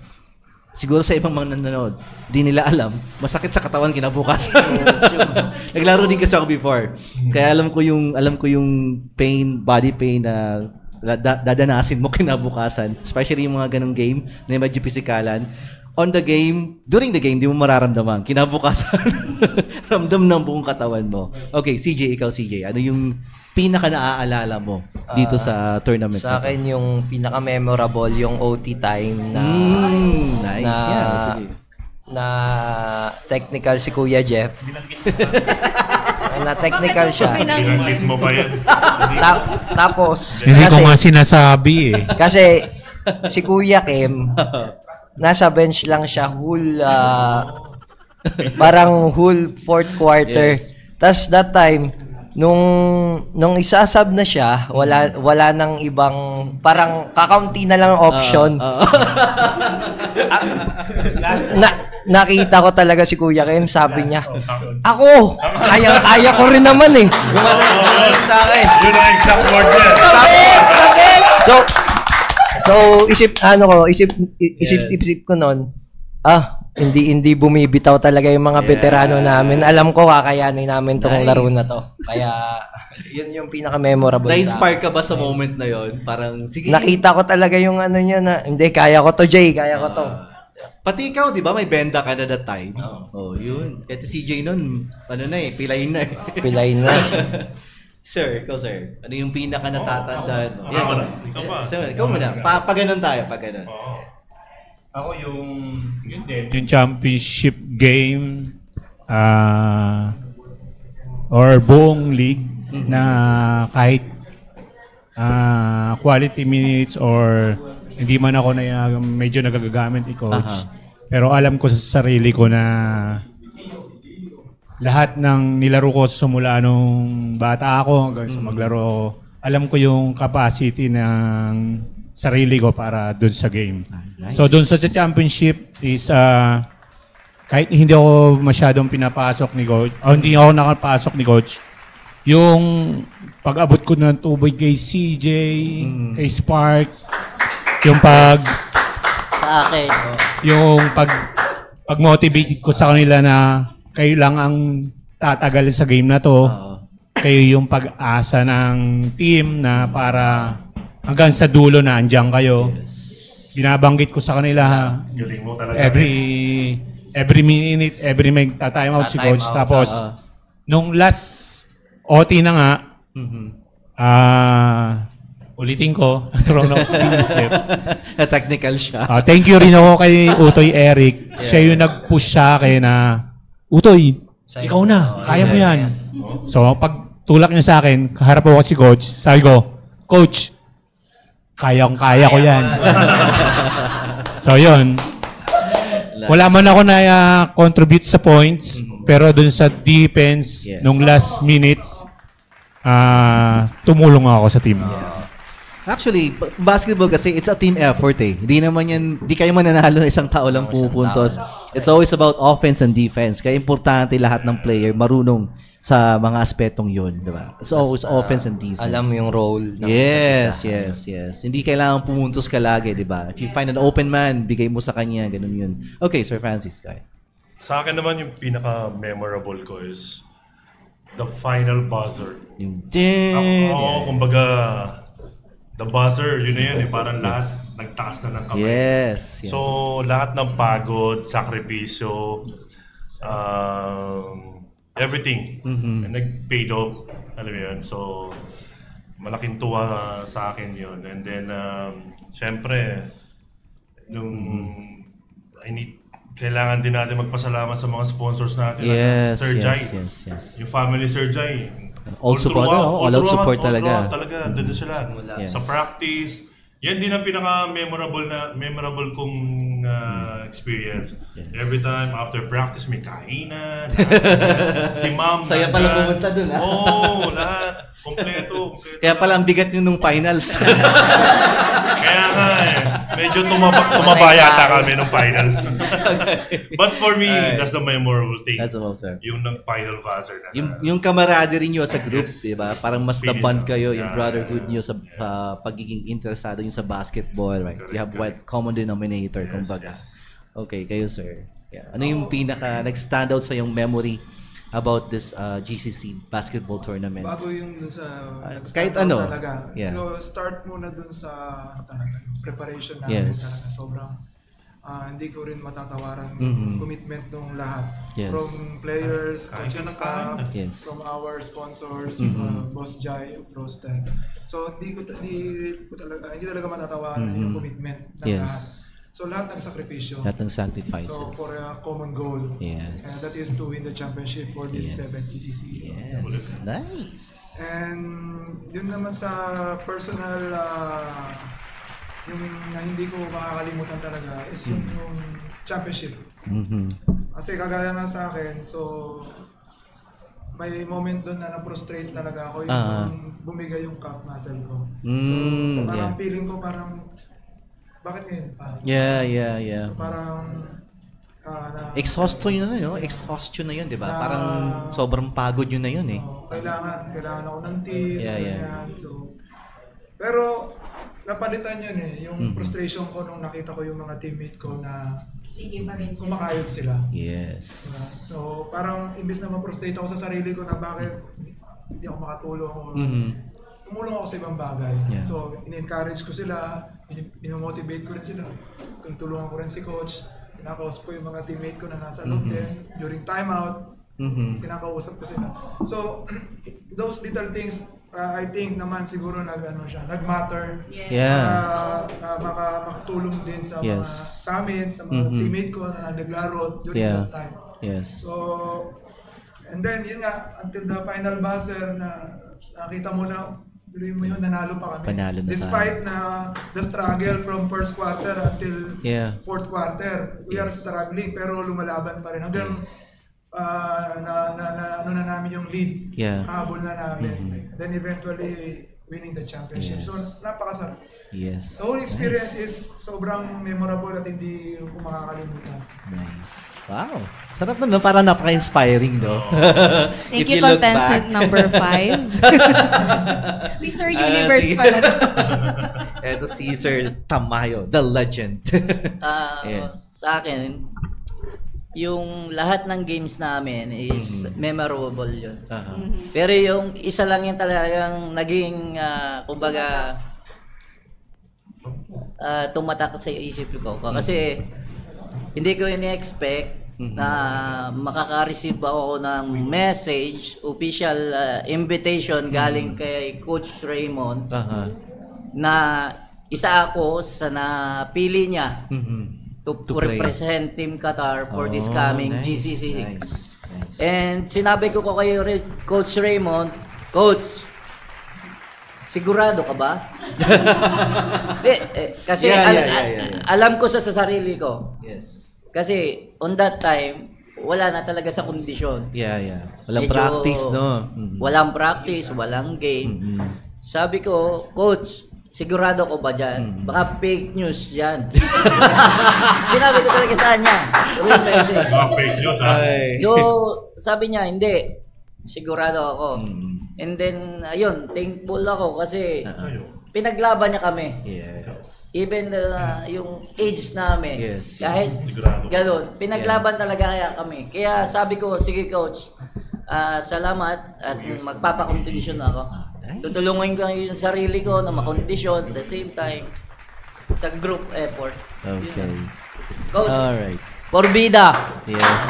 siguro sa ibang mga nanonood, di nila alam, masakit sa katawan kinabukasan. Naglaro din kasi ako before. Kaya alam ko yung pain, body pain na dadanasin mo kinabukasan. Especially yung mga ganong game na medyo pisikalan. During the game, di mo mararamdaman. Kinabukasan, ramdam ng buong katawan mo. Okay, ikaw CJ, ano yung pinaka-naaalala mo dito sa tournament? Sa akin yung pinaka-memorable yung OT time na nice. Na technical si Kuya Jeff. Na technical siya. Binanggit mo ba yan? Tapos Hindi ko nga sinasabi eh. kasi si Kuya Kim nasa bench lang siya parang whole fourth quarter. Tapos that time nung isasab na siya, wala nang ibang, parang kakaunti na lang ang option. Nakita ko talaga si Kuya Kim, sabi niya, ako, kaya ko rin naman eh. Sa akin. Yun ang exact word niya. So isip ko noon, hindi bumibitaw talaga yung mga veterano namin. Alam ko kakayanin namin tong laro na to. Kaya yun yung pinaka-memorable. Na-inspire ka ba sa moment na yon? Parang sige. Nakita ko talaga yung ano niya na, hindi, kaya ko to, Jay, kaya ko to. Pati ikaw, di ba, may benda ka na that time? Yun. Kasi si CJ nun, pilayin na eh. Pilayin na. Sir, ano yung pinaka natatandaan mo? Ikaw ba? Sir, ikaw muna. Pag-ganon tayo, pag-ganon. Ako yung championship game or buong league na kahit quality minutes or hindi man ako na medyo nagagagamit ni coach. Pero alam ko sa sarili ko na lahat ng nilaro ko simula nung bata ako hanggang sa maglaro alam ko yung capacity ng sarili ko para dun sa game. Nice. So dun sa championship is kahit hindi ako masyadong pinapasok ni coach, o hindi ako nakapasok ni coach, yung pag-abot ko ng tubig kay CJ, kay Spark, yung Sa akin. yung pag-motivate ko sa kanila na kayo lang ang tatagal sa game na to. Kayo yung pag-asa ng team na para hanggang sa dulo na andyan kayo. Binabanggit ko sa kanila Galing mo talaga. every minute, every may time out si coach. Tapos, nung last OT na nga, ulitin ko, nagturoon ako si Technical siya. thank you rin ako kay Utoy Eric. Siya yung nag-push sa akin na, Utoy, ikaw na, kaya mo yan. So, pag tulak niya sa akin, kaharap ako si coach, sabi ko, Coach, kayang-kaya ko yan. So, yun. Wala man ako na contribute sa points, pero dun sa defense, nung last minutes, tumulong ako sa team. Actually, basketball kasi it's a team effort eh. Hindi kayo mananalo na isang tao lang pupuntos. It's always about offense and defense. Kaya importante lahat ng player marunong sa mga aspetong yun, di ba? It's always offense and defense. Alam mo yung role ng Yes. Hindi kailangan pumuntos ka lagi, di ba? If you find an open man, bigay mo sa kanya, ganun yun. Okay, Sir Francis, guy. Sa akin naman yung pinaka-memorable ko is the final buzzer. Yung ding! Kumbaga, the buzzer, yun na yun eh. Parang lahat nagtaas na ng kamay. Yes. So, lahat ng pagod, sakripisyo, everything. And nag-paid off. Alam mo yun. So, malaking tuwa sa akin yun. And then, syempre, kailangan din natin magpasalamat sa mga sponsors natin. Yes, Sir Jai. yes. Yung family Sir Jai. All support, all out support talaga. Talaga, doon sila. Yes. Sa practice. Yan din ang memorable kong experience. Yes. Every time after practice may kainan. Si ma'am. Saya pala pumunta dun, ha? Oo, lahat. Kompleto. Kaya pala ang bigat nyo nung finals. Kaya nga medyo tumaba yata kami nung finals. But for me, that's the memorable thing. That's the most, sir. Yung final buzzer na. Yung camaraderie nyo sa group, di ba? Parang mas na-bond kayo, yung Yeah. brotherhood nyo sa pagiging interesado nyo sa basketball, right? You have one common denominator, kumbaga. Okay, kayo, sir. Yeah. Ano yung nag-stand out sa yung memory about this GCC basketball tournament? Bago yung dun sa kahit ano. talaga. Yeah. So, start muna dun sa talaga, preparation namin talaga. Sobrang hindi ko rin matatawaran yung commitment ng lahat. Yes. From players, coaching staff, Yes. from our sponsors, Boss Jai, Prosted. So, hindi talaga matatawaran yung commitment ng lahat. So, lahat ng sakripisyo. Lahat ng sacrifices. So, for a common goal. Yes. And that is to win the championship for this 7 ECC. Yes. Nice. And yun naman sa personal, yung na hindi ko makakalimutan talaga is yung championship. Kasi kagaya nga sa akin, so may moment doon na na-prostrate talaga ako yung bumigay yung calf muscle ko. So parang feeling ko parang bakit ngayon pa? Yeah. So parang Exhaustion yun, no? Exhaustion na yun, di ba? Parang sobrang pagod yun na yun eh. Kailangan ako ng team. Yeah. So, pero napalitan yun eh, yung frustration ko nung nakita ko yung mga teammate ko na kumakayod sila. Yes. So parang imbis na ma-frustrate ako sa sarili ko na bakit hindi ako makatulong. Tumulong ako sa ibang bagay. Yeah. So in-encourage ko sila, pinomotivate ko rin sila. Tulungan ko rin si coach. Kinakausap ko yung mga teammate ko na nasa loob din. During timeout, kinakausap ko sila. So, those little things, I think naman siguro nag-matter. Yeah. Makatulong din sa mga sa amin, sa mga teammate ko na naglaro during that time. Yes. So, and then yun nga, until the final buzzer na nakita mo na nanalo pa kami. Despite na the struggle from first quarter until fourth quarter, we are struggling pero lumalaban pa rin hanggang na namin yung lead. Habol na namin. Then eventually winning the championship. Yes. So, napakasarap. Yes. The whole experience is sobrang memorable at hindi ko makakalimutan. Nice. Wow. Sarap na, no? Parang napaka-inspiring, no? Thank If you, look contestant back. number 5. Mr. Universe sige. pala. Eto si Sir Tamayo, the legend. Yeah. Sa akin, yung lahat ng games namin is memorable yun. Pero yung isa lang yung talagang naging, kumbaga, tumatak sa isip ko. Kasi hindi ko ini-expect na makaka-receive ako ng message, official invitation galing kay Coach Raymond na isa ako sa napili niya to represent Team Qatar for this coming GCC. Nice. And sinabi ko kay Coach Raymond, Coach, sigurado ka ba? Kasi alam ko sa sarili ko. Yes. Kasi on that time, wala na talaga sa kondisyon. Yeah. Walang Medyo practice, no? Walang practice, walang game. Sabi ko, Coach, sigurado ko ba dyan? Baka fake news yan. Sinabi ko talaga sa kanya. Fake news, ha? So, sabi niya, hindi. Sigurado ako. And then, ayun, thankful ako kasi pinaglaban niya kami. Yes. Even yung age namin, Yes. kahit gano'n, pinaglaban talaga kaya kami. Kaya sabi ko, sige coach, salamat at magpapakondisyon ako. Tutulungan ko yung sarili ko na makondisyon at the same time sa group effort. Okay. Coach, Alright. Forbida. Yes.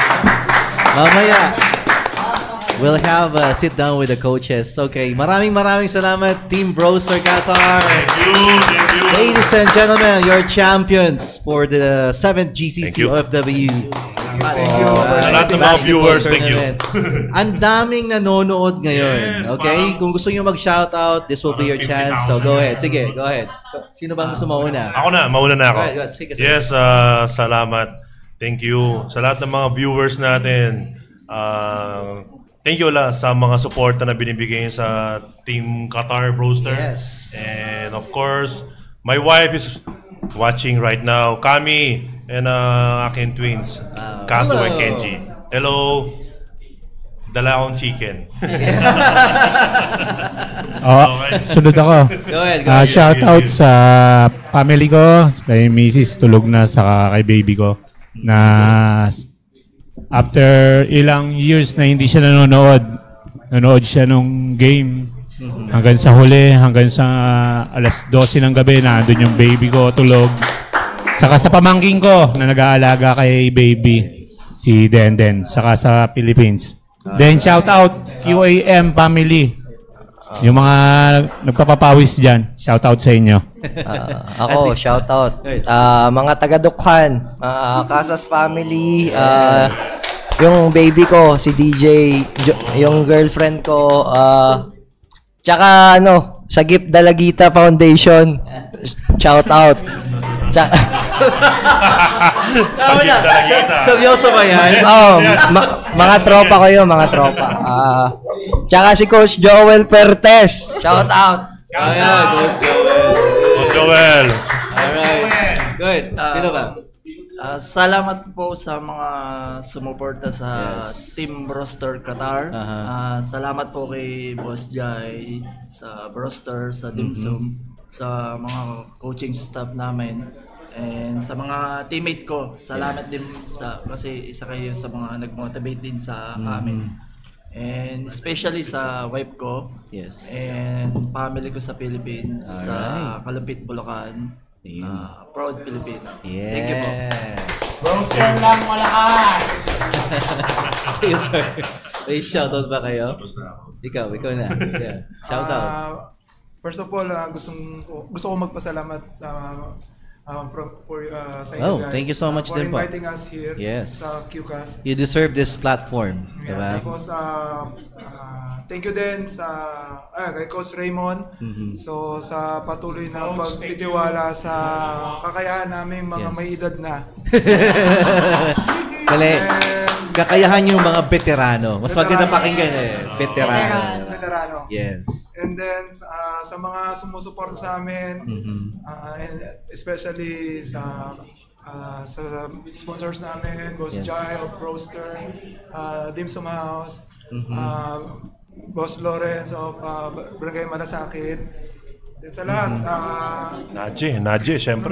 Mamaya, we'll have a sit down with the coaches. Okay. Maraming salamat, Team Broster Qatar. Thank you. Ladies and gentlemen, your champions for the 7th GCC Thank you. OFW. Thank you. Sa lahat ng mga viewers, thank you. Ang daming nanonood ngayon. Yes, Okay? Kung gusto nyo mag-shoutout, this will be your Parang chance. So 50,000 go yan. ahead. Sige, go ahead. Sino bang gusto mauna? Mauna na ako. Go ahead. Sige. Yes, salamat. Thank you. Sa lahat ng mga viewers natin, thank you sa mga suporta na binibigay sa Team Qatar Broster. Yes. And of course, my wife is watching right now. Kami and aking twins, Kaso hello. and Kenji. Hello. Dala akong chicken. Sunod ako. Go ahead. Shout out sa family ko, kay Mrs. tulog na, saka kay baby ko na after ilang years na hindi siya nanonood siya nung game hanggang sa huli, hanggang sa alas 12 ng gabi na andun yung baby ko tulog. Saka sa pamangking ko na nag-aalaga kay baby, si Denden, saka sa Philippines. Then shout out QAM family. Yung mga nagpapapawis dyan, shout out sa inyo. Ako, shout out. Mga taga-Dukhan, Casas family, yung baby ko, si DJ, yung girlfriend ko, tsaka sa Gift Dalagita Foundation, shout out. Seryoso ba yan? Mga tropa ko yun, mga tropa. Tsaka si Coach Joel Pertes, shout out. Coach Joel. Alright. Good. Sino ba? Salamat po sa mga sumuporta sa Team Broster Qatar. Salamat po kay Boss Jai, sa Broster, sa Dimsum, sa mga coaching staff namin. And sa mga teammate ko, salamat din kasi isa kayo sa mga nag-motivate din sa amin. And especially sa wife ko. Yes. And family ko sa Philippines, sa Kalumpit, Bulacan. Proud Filipino. Yeah. Thank you po. Broster lang malakas! Yes, sir. May shoutout ba kayo? Ikaw na. Yeah. Shoutout. First of all, gusto ko magpasalamat sa inyo guys. Thank you so much for din po. inviting us here sa QCast. You deserve this platform. Diba? Tapos, thank you din kay Coach Raymond. So, sa patuloy na pagtitiwala sa kakayahan namin mga may edad na. Kakayahan yung mga veterano. Mas maganda pakinggan Veterano. Veterano. Yes. And then sa mga sumusuporta sa amin, and especially sa sponsors namin, Boss Jai of Broster, Dim Sum House, Boss Lawrence of Barangay Malasakit. Then sa lahat, Nadje, syempre.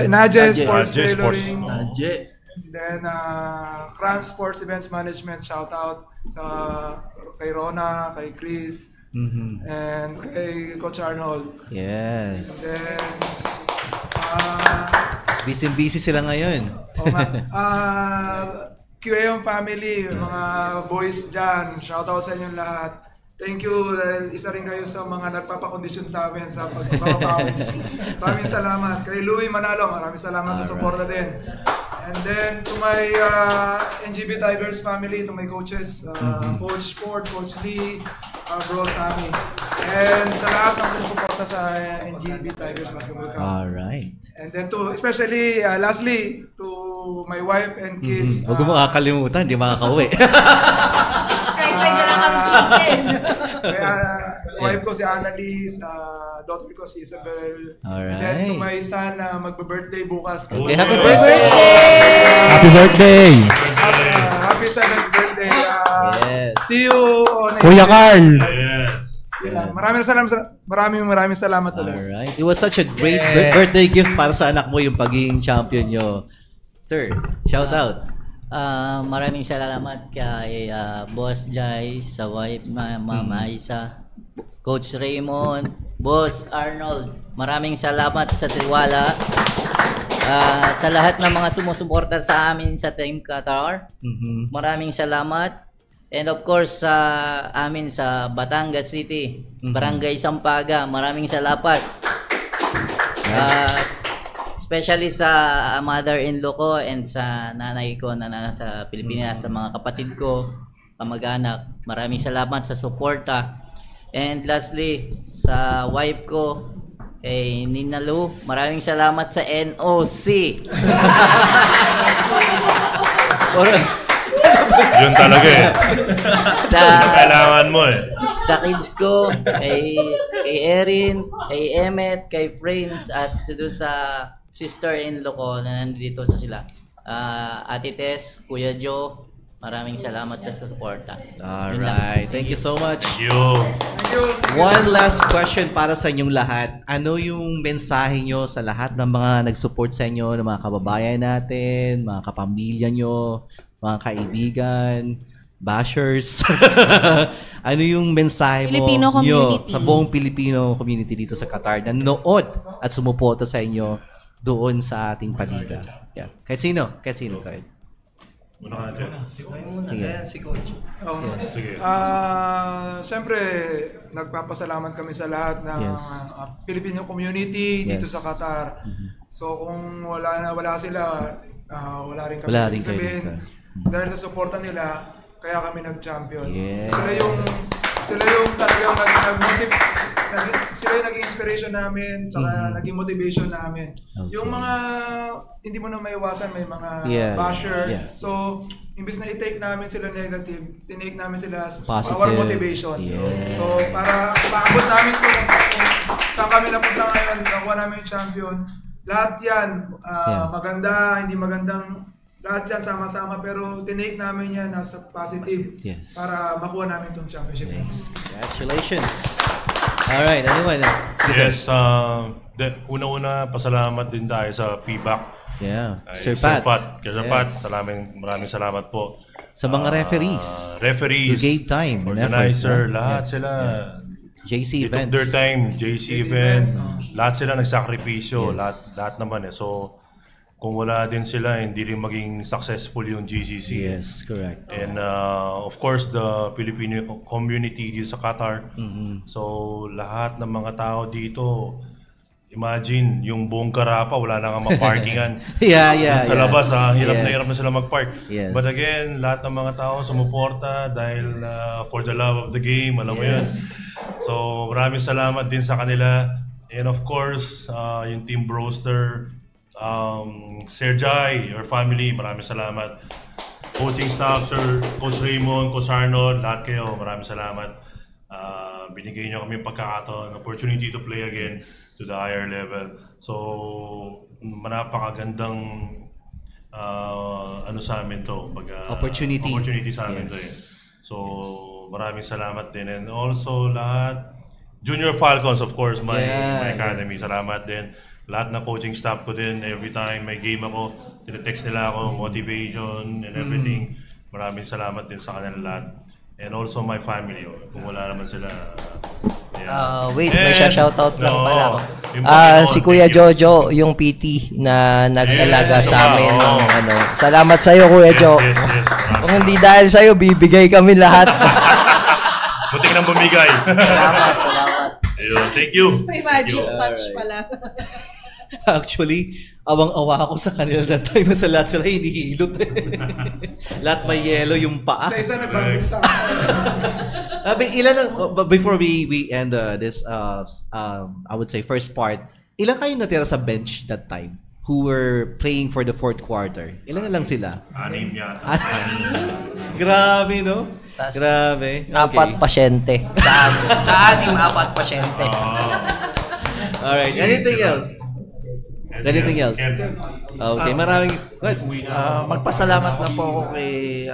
Nadje Sports Tailoring. Nadje. Then, Kran Sports Events Management, shout out kay Rona, kay Chris, and kay Coach Arnold. Yes. And then, Busy sila ngayon. QAM family, mga boys dyan, shout out sa inyong lahat. Thank you dahil isa rin kayo sa mga nagpapakondisyon sa amin sa pagpapawis. Maraming salamat. Kay Louie Manalo, maraming salamat sa suporta din. And then to my NGB Tigers family, to my coaches, Coach Ford, Coach Lee, Bro Sammy. And sa lahat ng sumusuporta sa NGB Tigers Basketball Camp. Alright. And then especially, lastly, to my wife and kids. Huwag mo makakalimutan, hindi makakauwi. Kahit may dala kang chicken. Kaya sa wife ko si Annalise, daughter ko si Isabel. Alright. And then to my son na magbe-birthday bukas. Okay, happy birthday! Happy birthday! Happy 7th birthday. Yes. See you on Kuya Carl! Maraming salamat ulit. Alright. It was such a great birthday gift para sa anak mo yung pagiging champion nyo. Sir, shout out. Maraming salamat kay Boss Jai, sa wife Mama Isa, Coach Raymond, Boss Arnold. Maraming salamat sa tiwala. Sa lahat ng mga sumusuporta sa amin sa Team Qatar. Maraming salamat. And of course sa amin sa Batangas City, Barangay Sampaga. Maraming salamat. Especially sa mother-in-law ko and sa nanay ko na nasa Pilipinas, sa mga kapatid ko, kamag-anak. Maraming salamat sa suporta. And lastly, sa wife ko, kay Nina Lu, maraming salamat sa NOC. Yun talaga eh. Sa kailangan mo eh. Sa kids ko, kay Erin, kay Emmet, kay Frames, at doon sa sister-in-law ko na nandito sa sila. Ate Tess, Kuya Joe, maraming salamat sa suporta. Alright. Thank you so much. Thank you. One last question para sa inyong lahat. Ano yung mensahe nyo sa lahat ng mga nag-support sa inyo, ng mga kababayan natin, mga kapamilya nyo, mga kaibigan, bashers? Ano yung mensahe Filipino mo nyo community. sa buong Filipino community dito sa Qatar na nanood at sumuporta sa inyo doon sa ating paliga? Yeah. Kahit sino, kahit. Muna ka dyan. Sige. Sige. Siyempre, nagpapasalamat kami sa lahat ng Filipino community dito sa Qatar. So kung wala sila, wala rin kami. Wala rin sabihin, kayo. dahil sa suporta nila, kaya kami nag-champion. Yes. Sila yung talagang sila yung naging inspiration namin, tsaka naging motivation namin. Okay. Yung mga hindi mo na maiwasan, may mga basher. Yes. So, imbis na i-take namin sila negative, tinake namin sila as Positive. our motivation. Yes. So, para maabot namin kung saan kami napunta ngayon, nakuha namin yung champion. Lahat yan, maganda, hindi magandang, lahat yan sama-sama, pero tinake namin yan as a positive para makuha namin itong championship. Nice. Congratulations. Alright, anyone? Yes, una-una, pasalamat din tayo sa PBAC. Yeah, Sir Pat. Pat, maraming salamat po. Sa mga referees. Referees. Who gave time and effort. Organizer, lahat sila. JC They Events. took their time. JC Events. Lahat sila nagsakripisyo. Lahat naman eh. So, kung wala din sila, hindi rin maging successful yung GCC. Yes, correct. And of course, the Filipino community dito sa Qatar. So, lahat ng mga tao dito, imagine, yung buong Karapa, wala na nga maparkingan. Sa labas, hirap na sila mag-park. Yes. But again, lahat ng mga tao sumuporta dahil for the love of the game, alam mo yun. So, maraming salamat din sa kanila. And of course, yung Team Broster, Sir Jai, your family, maraming salamat. Coaching staff, Sir Coach Raymond, Coach Arnold, lahat kayo, maraming salamat. binigay niyo kami pagkakataon, opportunity to play again to the higher level. So, napakagandang ano sa amin to, opportunity sa amin to eh. So, maraming salamat din. And also, lahat, Junior Falcons, of course, my academy. Salamat din. Lahat ng coaching staff ko din, every time may game ako, tine-text nila ako, motivation and everything. Maraming salamat din sa kanila lahat. And also my family. Kung wala naman sila. Wait, may shoutout lang pala ako. Si Kuya Jojo, yung PT na nag-alaga sa amin. Salamat sa'yo, Kuya Jo. Kung hindi dahil sa'yo, bibigay kami lahat. Butik nang bumigay. Salamat. Ayun, thank you. May magic touch pala. Actually, awang-awa ako sa kanila that time sa lahat sila hinihilot. Lahat may yellow yung paa. Isa-isa na pag-isa. Before we end this, I would say first part, ilan kayo natira sa bench that time who were playing for the fourth quarter? Ilan na lang sila? 6 yata. Grabe, no? Grabe. Okay. 4 pasyente. Sa 4 pasyente. Alright, anything else? Okay, maraming... Magpasalamat lang po ako kay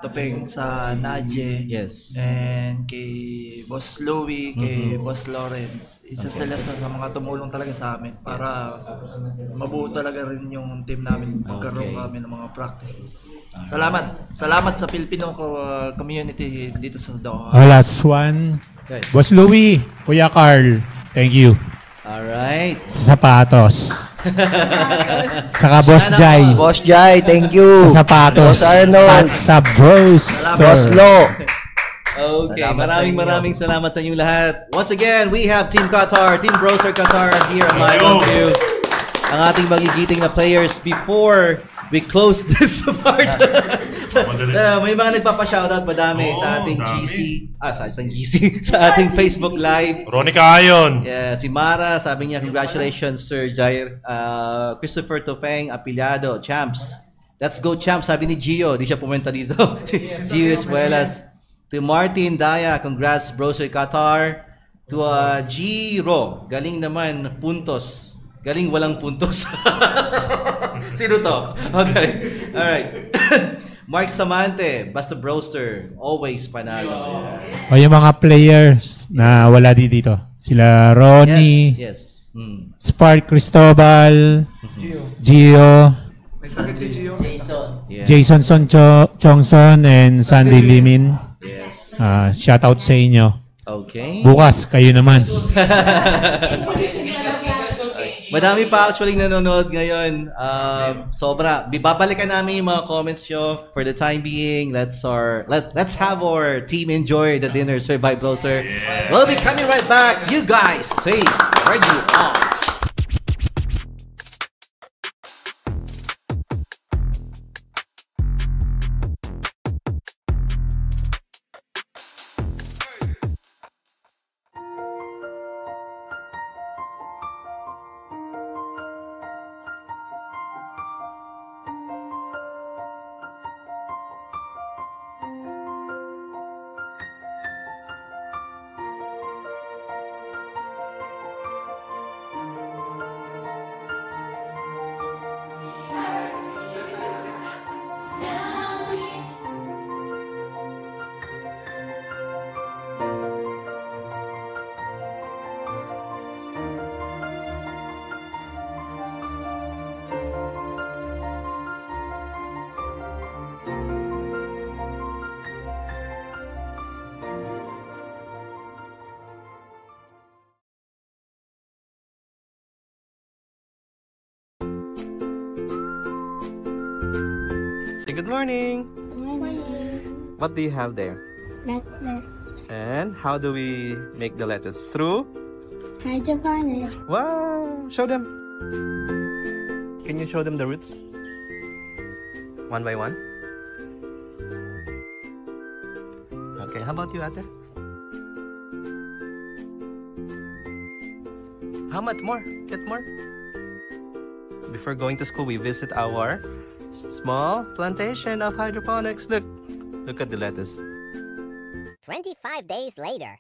Topeng sa Nadje. Yes. And kay Boss Louie, kay Boss Lawrence. Isa sila sa mga tumulong talaga sa amin para mabuo talaga rin yung team namin. Magkaroon kami ng mga practices. Salamat sa Filipino community dito sa Doha. Last one. Boss Louie, Kuya Carl, thank you. Alright. Sa sapatos. Saka Boss Jai. Boss Jai, thank you. Sa sapatos. Boss Arnold. At sa Bros. Boss Lo. Okay, maraming salamat sa inyo lahat. Once again, we have Team Qatar, Team Browser Qatar here on Live on Q. Ang ating magigiting na players before we close this part. May mga nagpapa-shoutout madami sa ating sa ating Facebook Live. Ronica Ayon. Yeah, si Mara, sabi niya, congratulations Sir Jair. Christopher Topeng, Apiliado, Champs. Let's go Champs, sabi ni Gio. Di siya pumunta dito. Gio Espuelas. To Martin Daya, congrats Browser Qatar. To Giro, galing naman, puntos. Galing walang puntos. Sino to? Okay. Alright. Mark Samante, basta Browster, always panalo. O yung mga players na wala dito. Sila Ronnie, Yes. Spark Cristobal, Gio, May sakit si Gio. Jason Chongson, and Sandy Limin. Yes. Shoutout sa inyo. Okay. Bukas, kayo naman. Madami pa actually nanonood ngayon. Sobra. Babalikan namin yung mga comments nyo for the time being. Let's have our team enjoy the dinner served by Browser. Yeah. We'll be coming right back. You guys, say where you are. Say good morning. Good morning. What do you have there? Lettuce. And how do we make the lettuce? Through? Hydroponics. Wow! Show them. Can you show them the roots? One by one. Okay, how about you, Ate? How much more? Get more? Before going to school, we visit our small plantation of hydroponics. Look at the lettuce. 25 days later.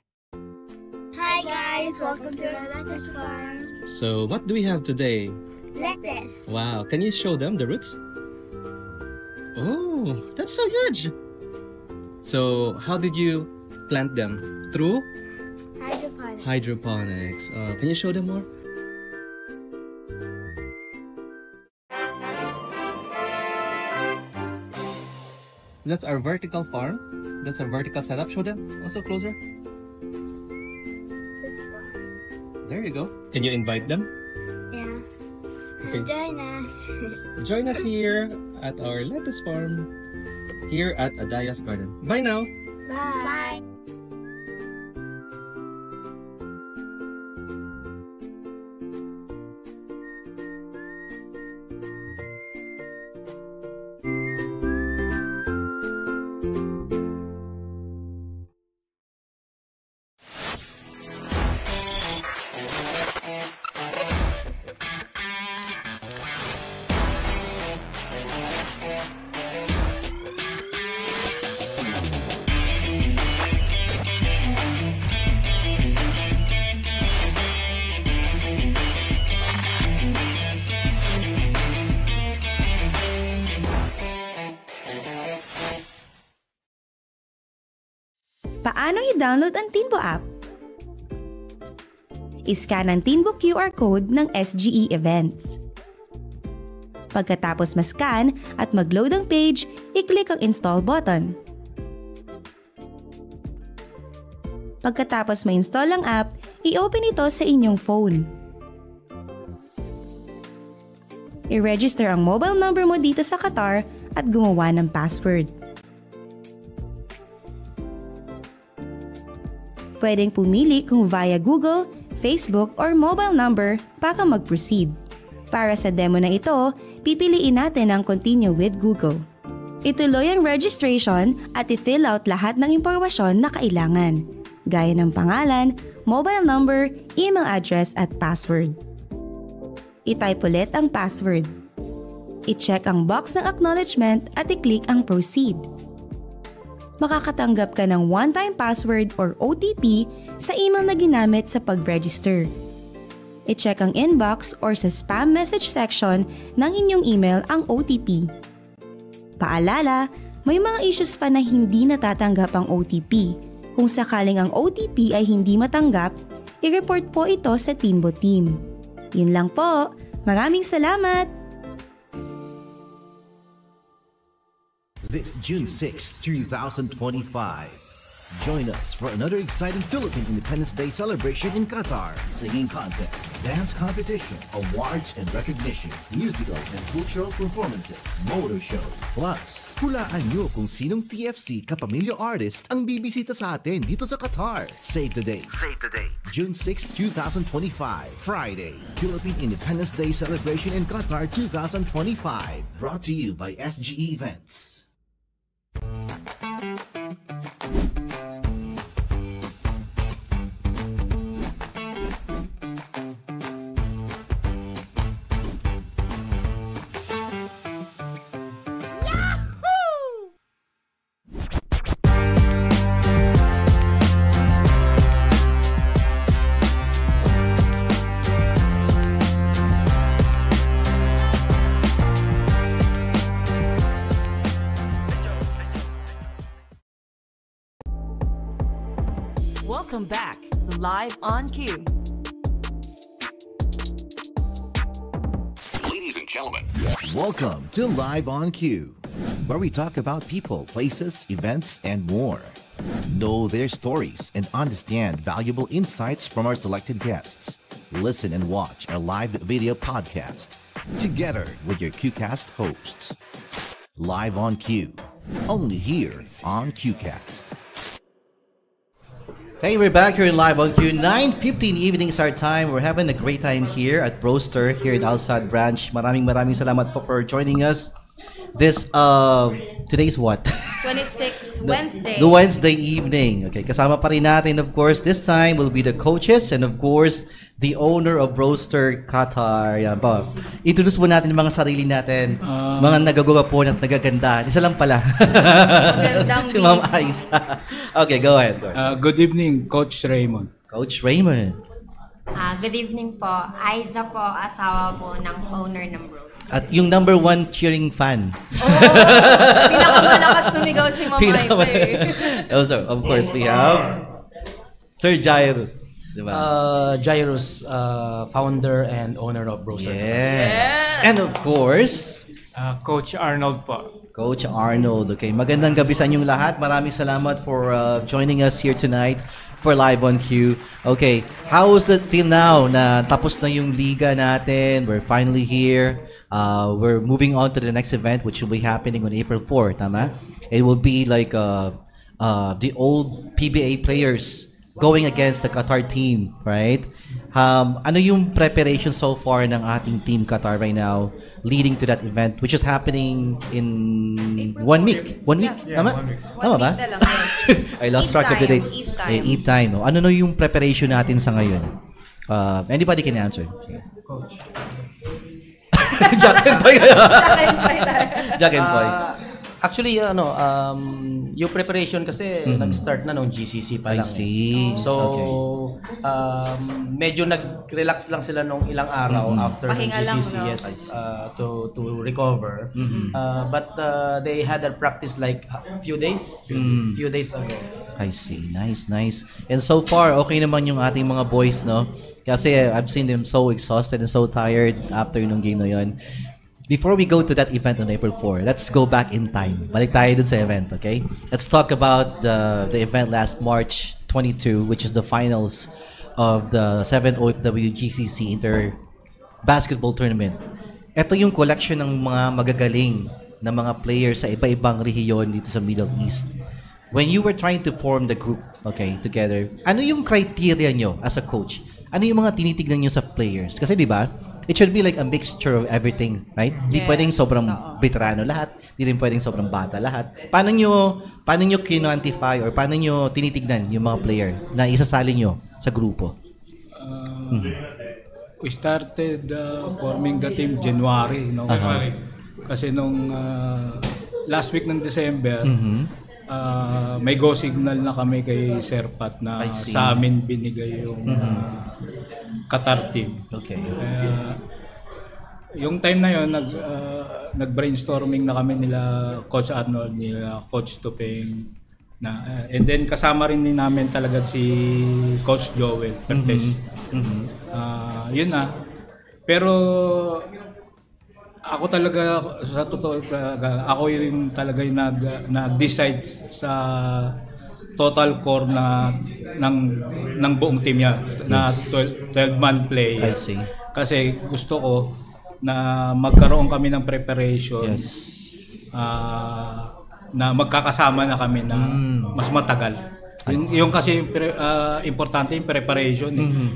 Hi guys, welcome to our lettuce farm. So, what do we have today? Lettuce. Wow, can you show them the roots? Oh, that's so huge. So, how did you plant them? Through? Hydroponics. Hydroponics. Can you show them more? That's our vertical farm. That's our vertical setup. Show them also closer. This one. There you go. Can you invite them? Yeah. Okay. Join us. Join us here at our lettuce farm here at Adaya's Garden. Bye now. Bye. Paano i-download ang Tinbo app? I-scan ang Tinbo QR code ng SGE Events. Pagkatapos ma-scan at mag-load ang page, i-click ang install button. Pagkatapos ma-install ang app, i-open ito sa inyong phone. I-register ang mobile number mo dito sa Qatar at gumawa ng password. Pwedeng pumili kung via Google, Facebook, or mobile number para mag-proceed. Para sa demo na ito, pipiliin natin ang Continue with Google. Ituloy ang registration at i-fill out lahat ng impormasyon na kailangan, gaya ng pangalan, mobile number, email address at password. I-type ulit ang password. I-check ang box ng acknowledgement at i-click ang Proceed. Makakatanggap ka ng one-time password or OTP sa email na ginamit sa pag-register. I-check ang inbox or sa spam message section ng inyong email ang OTP. Paalala, may mga issues pa na hindi natatanggap ang OTP. Kung sakaling ang OTP ay hindi matanggap, i-report po ito sa Tinbo team. Yun lang po. Maraming salamat! This June 6, 2025. Join us for another exciting Philippine Independence Day celebration in Qatar. Singing contest, dance competition, awards and recognition, musical and cultural performances, motor show. Plus, hulaan nyo kung sinong TFC kapamilya artist ang bibisita sa atin dito sa Qatar. Save the date. June 6, 2025, Friday. Philippine Independence Day celebration in Qatar 2025. Brought to you by SGE Events. Welcome back to Live on Cue. Ladies and gentlemen, welcome to Live on Cue, where we talk about people, places, events, and more. Know their stories and understand valuable insights from our selected guests. Listen and watch our live video podcast together with your QCast hosts. Live on Cue, only here on QCast. Hey, we're back here in Live on Cue. 9:15 evening is our time. We're having a great time here at Broster here in Al Sadd branch. Maraming salamat for joining us. This today's what? 26 Wednesday. The Wednesday evening. Okay, kasama pa rin natin, of course, this time will be the coaches and of course the owner of Broster Qatar. Yan pa. Introduce mo natin yung mga sarili natin. Mga nagagugapon at nagaganda. Isa lang pala. Si Ma'am Aiza. Okay, go ahead. Good evening, Coach Raymond. Coach Raymond. Good evening po. Aiza po, asawa po ng owner ng Bros. At yung number 1 cheering fan. Pinakamalakas sumigaw si Ma'am Aiza eh. Also, of course, we have Sir Jairus. Diba? Jairus, founder and owner of Bros. Yes. And of course, Coach Arnold po. Coach Arnold. Okay, magandang gabi sa inyong lahat. Maraming salamat for joining us here tonight for Live on Q. Okay, how does it feel now na tapos na yung liga natin? We're finally here. We're moving on to the next event which will be happening on April 4, tama? It will be like the old PBA players going against the Qatar team, right? Ano yung preparation so far ng ating team Qatar right now leading to that event which is happening in 1 week? 1 week? Yeah, Tama? 1 week. Tama ba? I lost track of the date. Eat time. Oh. Ano yung preparation natin sa ngayon? Anybody can answer. Jack and Poy. Jack and Poy. Actually, yung preparation kasi nag-start na nung GCC pa lang. I see. So, medyo nag-relax lang sila nung ilang araw after Pahinga GCC, lang, no? yes, to recover. But they had a practice like few days ago. I see. Nice. And so far, okay naman yung ating mga boys, no? Kasi I've seen them so exhausted and so tired after nung game na yun. Before we go to that event on April 4, let's go back in time. Balik tayo dun sa event, okay? Let's talk about the event last March 22, which is the finals of the 7th OFW GCC Inter Basketball Tournament. Ito yung collection ng mga magagaling na mga players sa iba-ibang rehiyon dito sa Middle East. When you were trying to form the group, okay, together, ano yung criteria nyo as a coach? Ano yung mga tinitignan nyo sa players? Kasi di ba, it should be like a mixture of everything, right? Di pwedeng sobrang veterano lahat, di rin pwedeng sobrang bata lahat. Paano nyo kino-quantify or paano nyo tinitignan yung mga player na isasali nyo sa grupo? We started forming the team January, no? Kasi nung last week ng December, may go signal na kami kay Sir Pat na sa amin binigay yung Qatar team. Okay. Yung time na yon nag-brainstorming na kami nila Coach Arnold, nila Coach Tupeng na and then kasama rin din namin talaga si Coach Joel Pertes. Yun na. Pero ako talaga sa totoo ako yung talaga yung nag-decide sa total core na ng buong team niya na 12-man play. I see. Kasi gusto ko na magkaroon kami ng preparation. Na magkakasama na kami na mas matagal. Yung kasi importante yung preparation.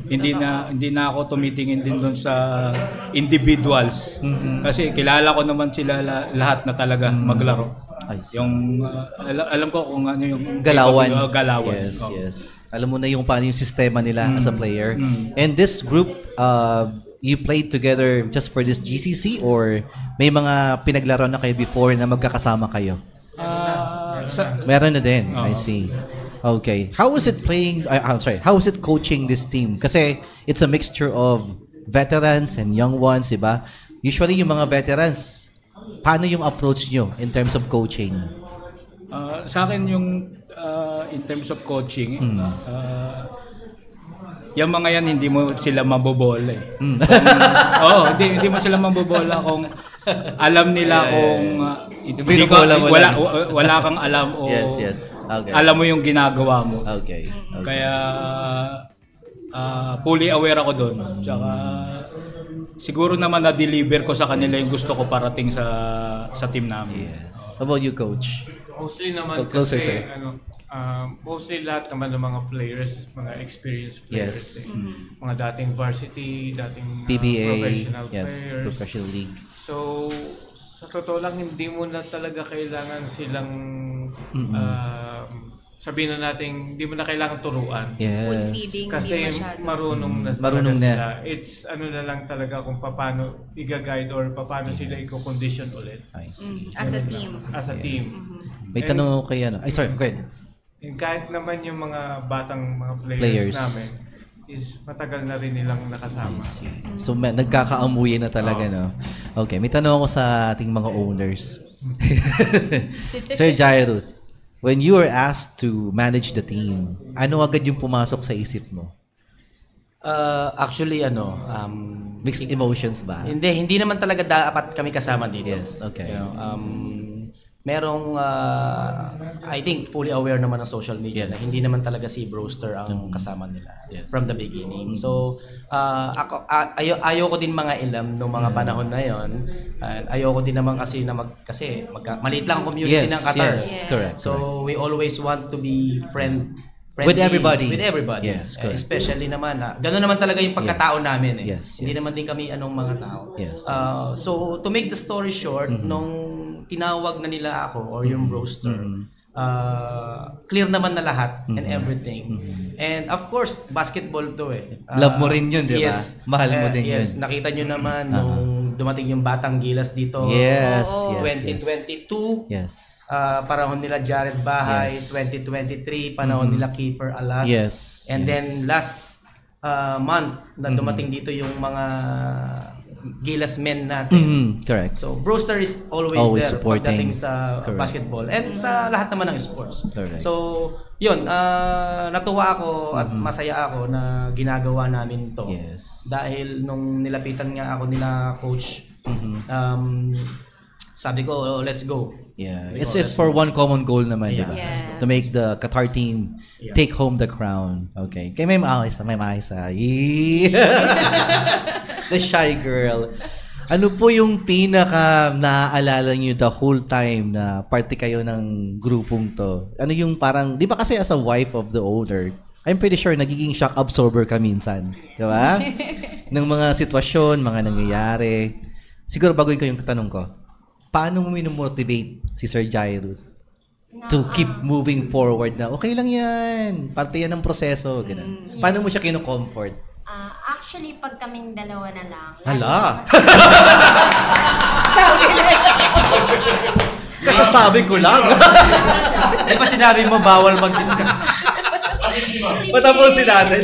Hindi na ako tumitingin din doon sa individuals. Kasi kilala ko naman sila lahat na talaga maglaro. Yung alam ko kung ano yung galawan. Yes. Alam mo na yung paano yung sistema nila as a player. And this group, you played together just for this GCC or may mga pinaglaro na kayo before na magkakasama kayo? Meron na din. I see. Okay. How was it playing? How was it coaching this team? Kasi it's a mixture of veterans and young ones, diba? Usually yung mga veterans, paano yung approach nyo in terms of coaching? Sa akin yung in terms of coaching, yung mga yan hindi mo sila mabobola eh. Hindi mo sila mabobola kung alam nila kung wala kang alam o okay. Alam mo yung ginagawa mo. Okay. Kaya fully aware ako doon. Tsaka siguro naman na-deliver ko sa kanila yung gusto ko parating sa team namin. Yes. How about you, Coach? Mostly naman closer, kasi sir. mostly lahat naman ng mga players, mga experienced players. Mga dating varsity, dating PBA, professional players. Professional league. So, sa totoo lang, hindi mo na talaga kailangan silang sabihin na natin, hindi mo na kailangan turuan. Spoon feeding, kasi marunong na sila. It's ano na lang talaga kung paano i-guide or paano sila i-condition ulit. I see. As a team. As a team. May tanong ako kay ano. Ay, sorry, go ahead. Kahit naman yung mga batang mga players namin, is matagal na rin nilang nakasama. So nagkakaamuyin na talaga, no? Okay, may tanong ako sa ating mga owners. Sir Jairus, when you were asked to manage the team, ano agad yung pumasok sa isip mo? Actually, mixed emotions ba? Hindi naman talaga dapat kami kasama dito. Yes, okay. Merong, I think, fully aware naman ng social media na hindi naman talaga si Brewster ang kasama nila from the beginning. So, ayoko din mga ilam noong mga panahon na yon. Ayoko din naman kasi maliit lang ang community ng Qatar. Correct. So, we always want to be friendly with everybody. Yes, especially naman, gano'n naman talaga yung pagkatao namin eh. Hindi naman din kami anong mga tao. So, to make the story short, nung tinawag na nila ako or yung Brewster, clear naman na lahat and everything. And of course, basketball to eh. Love mo rin yun, di ba? Yes. Mahal mo din yun. Yes, nakita nyo naman nung dumating yung Batang Gilas dito. 2022. Yes. Panahon nila Jared Bahay, 2023, panahon nila Kiefer Alas. And then last month na dumating dito yung mga Gilas men natin. Correct. So Brewster is always there pagdating sa basketball and sa lahat naman ng sports. Correct. So yun, natuwa ako at masaya ako na ginagawa namin to. Dahil nung nilapitan nga ako nila coach, sabi ko, let's go. It's for one common goal naman, diba? To make the Qatar team take home the crown. Okay. Kaya may maayos. The shy girl. Ano po yung pinaka naaalala nyo the whole time na party kayo ng grupong to? Ano yung parang, di ba kasi as a wife of the owner, I'm pretty sure nagiging shock absorber ka minsan. Di ba? Ng mga sitwasyon, mga nangyayari. Siguro baguhin ko yung tanong ko. Paano mo minomotivate si Sir Jairus to keep moving forward na okay lang yan, parte yan ng proseso, ganun. Paano mo siya kino-comfort? Actually, pag kaming dalawa na lang. Hala! Kasasabi ko lang. Di ba sinabi mo bawal mag-discuss? Matapusin natin.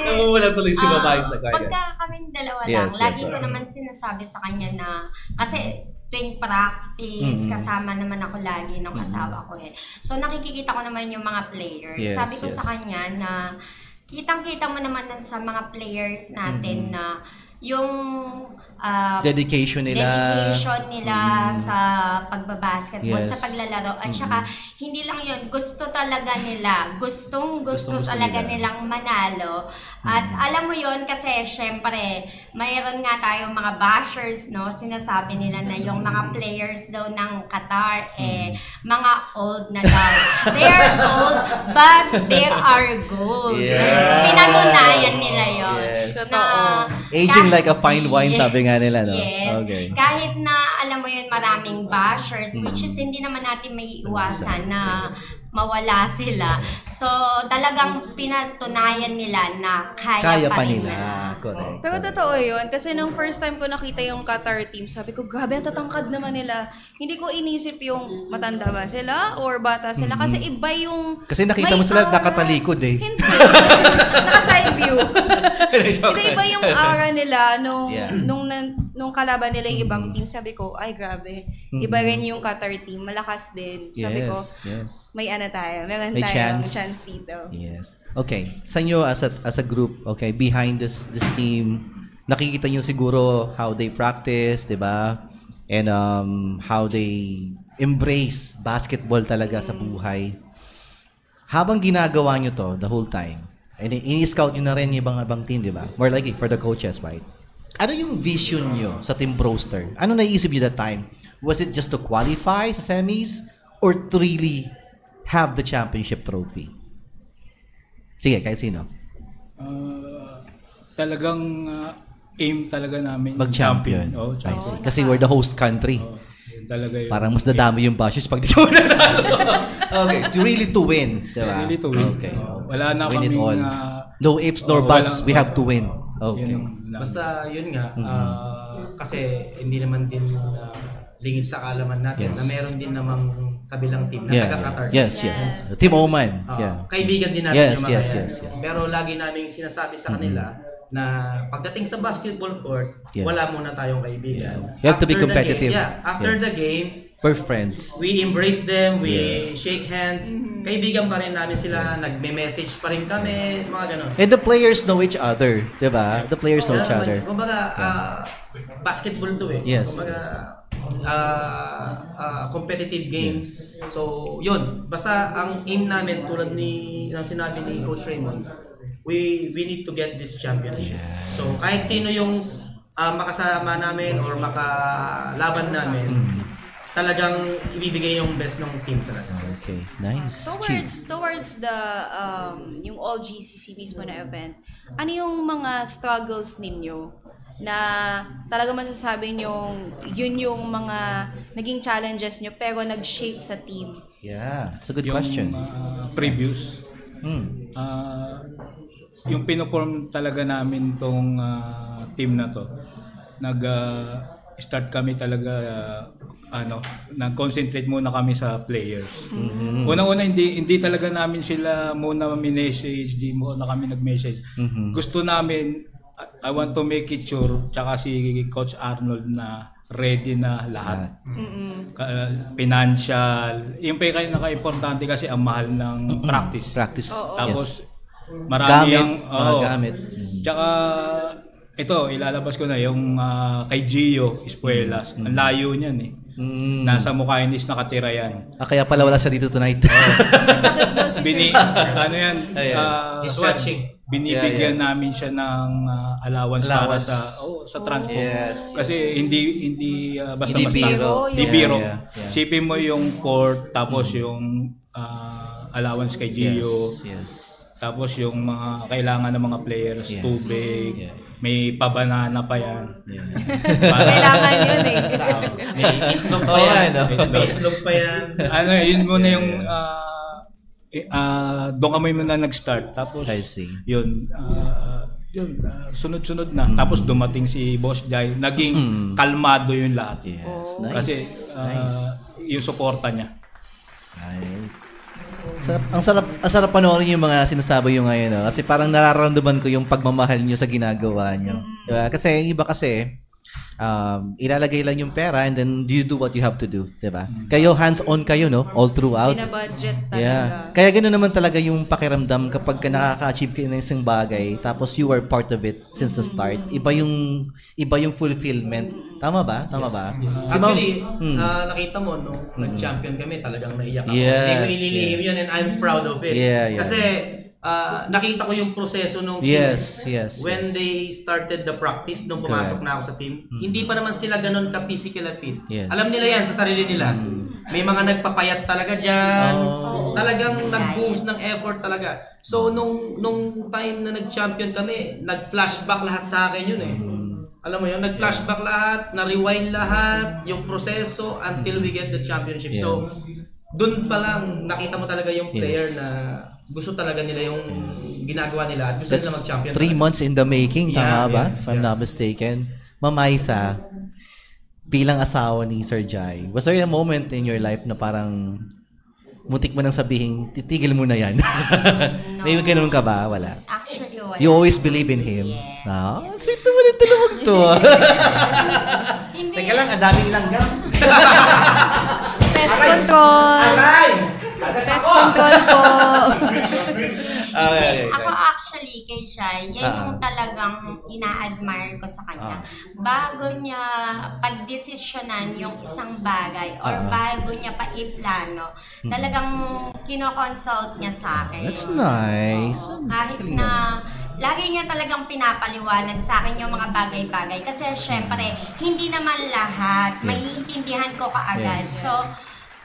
Namumula tuloy si Mamay sa kanya. Pagka kaming dalawa lang, lagi ko naman sinasabi sa kanya na, kasi tuwing practice, kasama naman ako lagi ng asawa ko eh. So nakikita ko naman yung mga players. Sabi ko sa kanya na kitang-kita mo naman sa mga players natin na yung dedication nila sa pagbabasketball, sa paglalaro. At saka, hindi lang yun, gusto talaga nila. Gusto talaga nilang manalo. At alam mo yun, kasi syempre, mayroon nga tayong mga bashers, no? Sinasabi nila na yung mga players daw ng Qatar, mga old na daw. They are old, but they are gold. Pinatunayan nila yun. Aging like a fine wine, sabi nga nila, no? Okay. Kahit na, alam mo yun, maraming bashers, which is hindi naman natin may iwasan na mawala sila. So, talagang pinatunayan nila na kaya pa nila. Correct. Pero totoo yun, kasi nung first time ko nakita yung Qatar team, sabi ko, grabe, ang tatangkad naman nila. Hindi ko inisip yung matanda ba sila or bata sila, kasi iba yung... Kasi nakita mo sila nakatalikod eh. Hindi. Naka-side view. Hindi, iba yung aura nila nung kalaban nila yung ibang team. Sabi ko, ay grabe. Iba rin yung Qatar team. Malakas din. Sabi ko, may ano tayo. Meron tayong chance dito. Yes. Okay. Sa inyo as a group, okay, behind this team, nakikita nyo siguro how they practice, di ba? And how they embrace basketball talaga sa buhay. Habang ginagawa nyo to the whole time, and ini-scout nyo na rin yung ibang team, di ba? More likely for the coaches, right? Ano yung vision nyo sa Team Brewster? Ano naisip nyo that time? Was it just to qualify sa semis or to really have the championship trophy? Sige, kahit sino. Talagang aim talaga namin mag-champion. I see. Kasi we're the host country. Talaga yun. Parang mas dadami yung bashes pag di ko nanalo. Okay, to win. Diba? Really to win. Okay. Wala na win kaming... it all. No ifs nor buts. We have to win. Okay. Basta yun nga, kasi hindi naman din lingid sa kaalaman natin na meron din namang kabilang team na taga-Qatar. Yes. Team Oman. Kaibigan din natin yung mga yan. Pero lagi namin sinasabi sa kanila na pagdating sa basketball court, wala muna tayong kaibigan. You have to be competitive. After the game, we're friends. We embrace them, we shake hands. Kaibigan pa rin namin sila, nagme-message pa rin kami, mga ganun. And the players know each other, di ba? The players know each other. Kumbaga, basketball to eh. Yes. Kumbaga, competitive games. So, yun. Basta ang aim namin, tulad ng sinabi ni Coach Raymond, we need to get this championship. So, kahit sino yung makasama namin or makalaban namin, talagang ibibigay yung best ng team talaga. Okay, nice. Towards the yung all GCC mismo na event, ano yung mga struggles ninyo na talaga masasabi nyo yun yung mga naging challenges nyo pero nag-shape sa team? Yeah, it's a good question. Previous. Yung pinoform talaga namin tong team na to, start kami talaga nag-concentrate muna kami sa players. Unang-una hindi talaga namin sila muna minessage, di muna kami nag-message. Gusto namin, I want to make it sure, tsaka si Coach Arnold na ready na lahat. Financial, yung pinaka-importante kasi ang mahal ng practice. Tapos marami gamit. Tsaka ito, ilalabas ko na yung kay Gio Espuelas. Ang layo niyan eh. Nasa Mukainis nakatira yan. Kaya pala wala siya dito tonight. He's watching. Binibigyan namin siya ng allowance para sa transport. Kasi hindi basta-basta. Hindi biro. Sipin mo yung court, tapos yung allowance kay Gio. Tapos yung mga kailangan ng mga players, tubig, may pabanana pa yan. Kailangan yun eh. May itlog pa yan. May itlog pa yan. Yun muna yung doon kami muna nag-start. Tapos yun, sunod-sunod na. Tapos dumating si Boss Jai. Naging kalmado yung lahat. Kasi yung suporta niya. Ang sarap panoorin yung mga sinasabi yung ngayon, no? Kasi parang nararamdaman ko yung pagmamahal nyo sa ginagawa nyo. Diba? Kasi yung iba kasi, ilalagay lang yung pera and then you do what you have to do, diba? Kayo hands-on kayo, no? All throughout. Binabudget talaga. Kaya ganoon naman talaga yung pakiramdam kapag nakaka-achieve kayo ng isang bagay tapos you are part of it since the start. Iba yung fulfillment. Tama ba? Yes. Actually, nakita mo nung nag-champion kami, talagang naiyak ako. Hindi ko inilihim yun and I'm proud of it. Kasi nakita ko yung proseso nung team. When they started the practice, nung pumasok na ako sa team, hindi pa naman sila ganun ka-physical at fit. Alam nila yan sa sarili nila. May mga nagpapayat talaga dyan. Talagang nag-boost ng effort talaga. So, nung time na nag-champion kami, nag-flashback lahat sa akin yun eh. Alam mo yun, nag-flashback lahat, na-rewind lahat, yung proseso until we get the championship. So, dun pa lang nakita mo talaga yung player na gusto talaga nila yung ginagawa nila at gusto nila mag-champion. 3 months in the making, tama ba? If I'm not mistaken. Ma'am Aisa, bilang asawa ni Sir Jai, was there a moment in your life na parang mutik mo nang sabihin, titigil mo na yan? No. May ganun ka ba? Wala. Actually, wala. You always believe in him? Yes. No? Sweet naman yung tulog to. Teka lang, ang daming langgam. Pest control. Pest control po. Ako actually kay Shai, yan yung talagang ina-admire ko sa kanya. Bago niya pagdesisyonan yung isang bagay or bago niya pa iplano, talagang kino-consult niya sa akin. That's nice. Kahit na lagi niya talagang pinapaliwanag sa akin yung mga bagay-bagay. Kasi syempre, hindi naman lahat maiintindihan ko kaagad. So,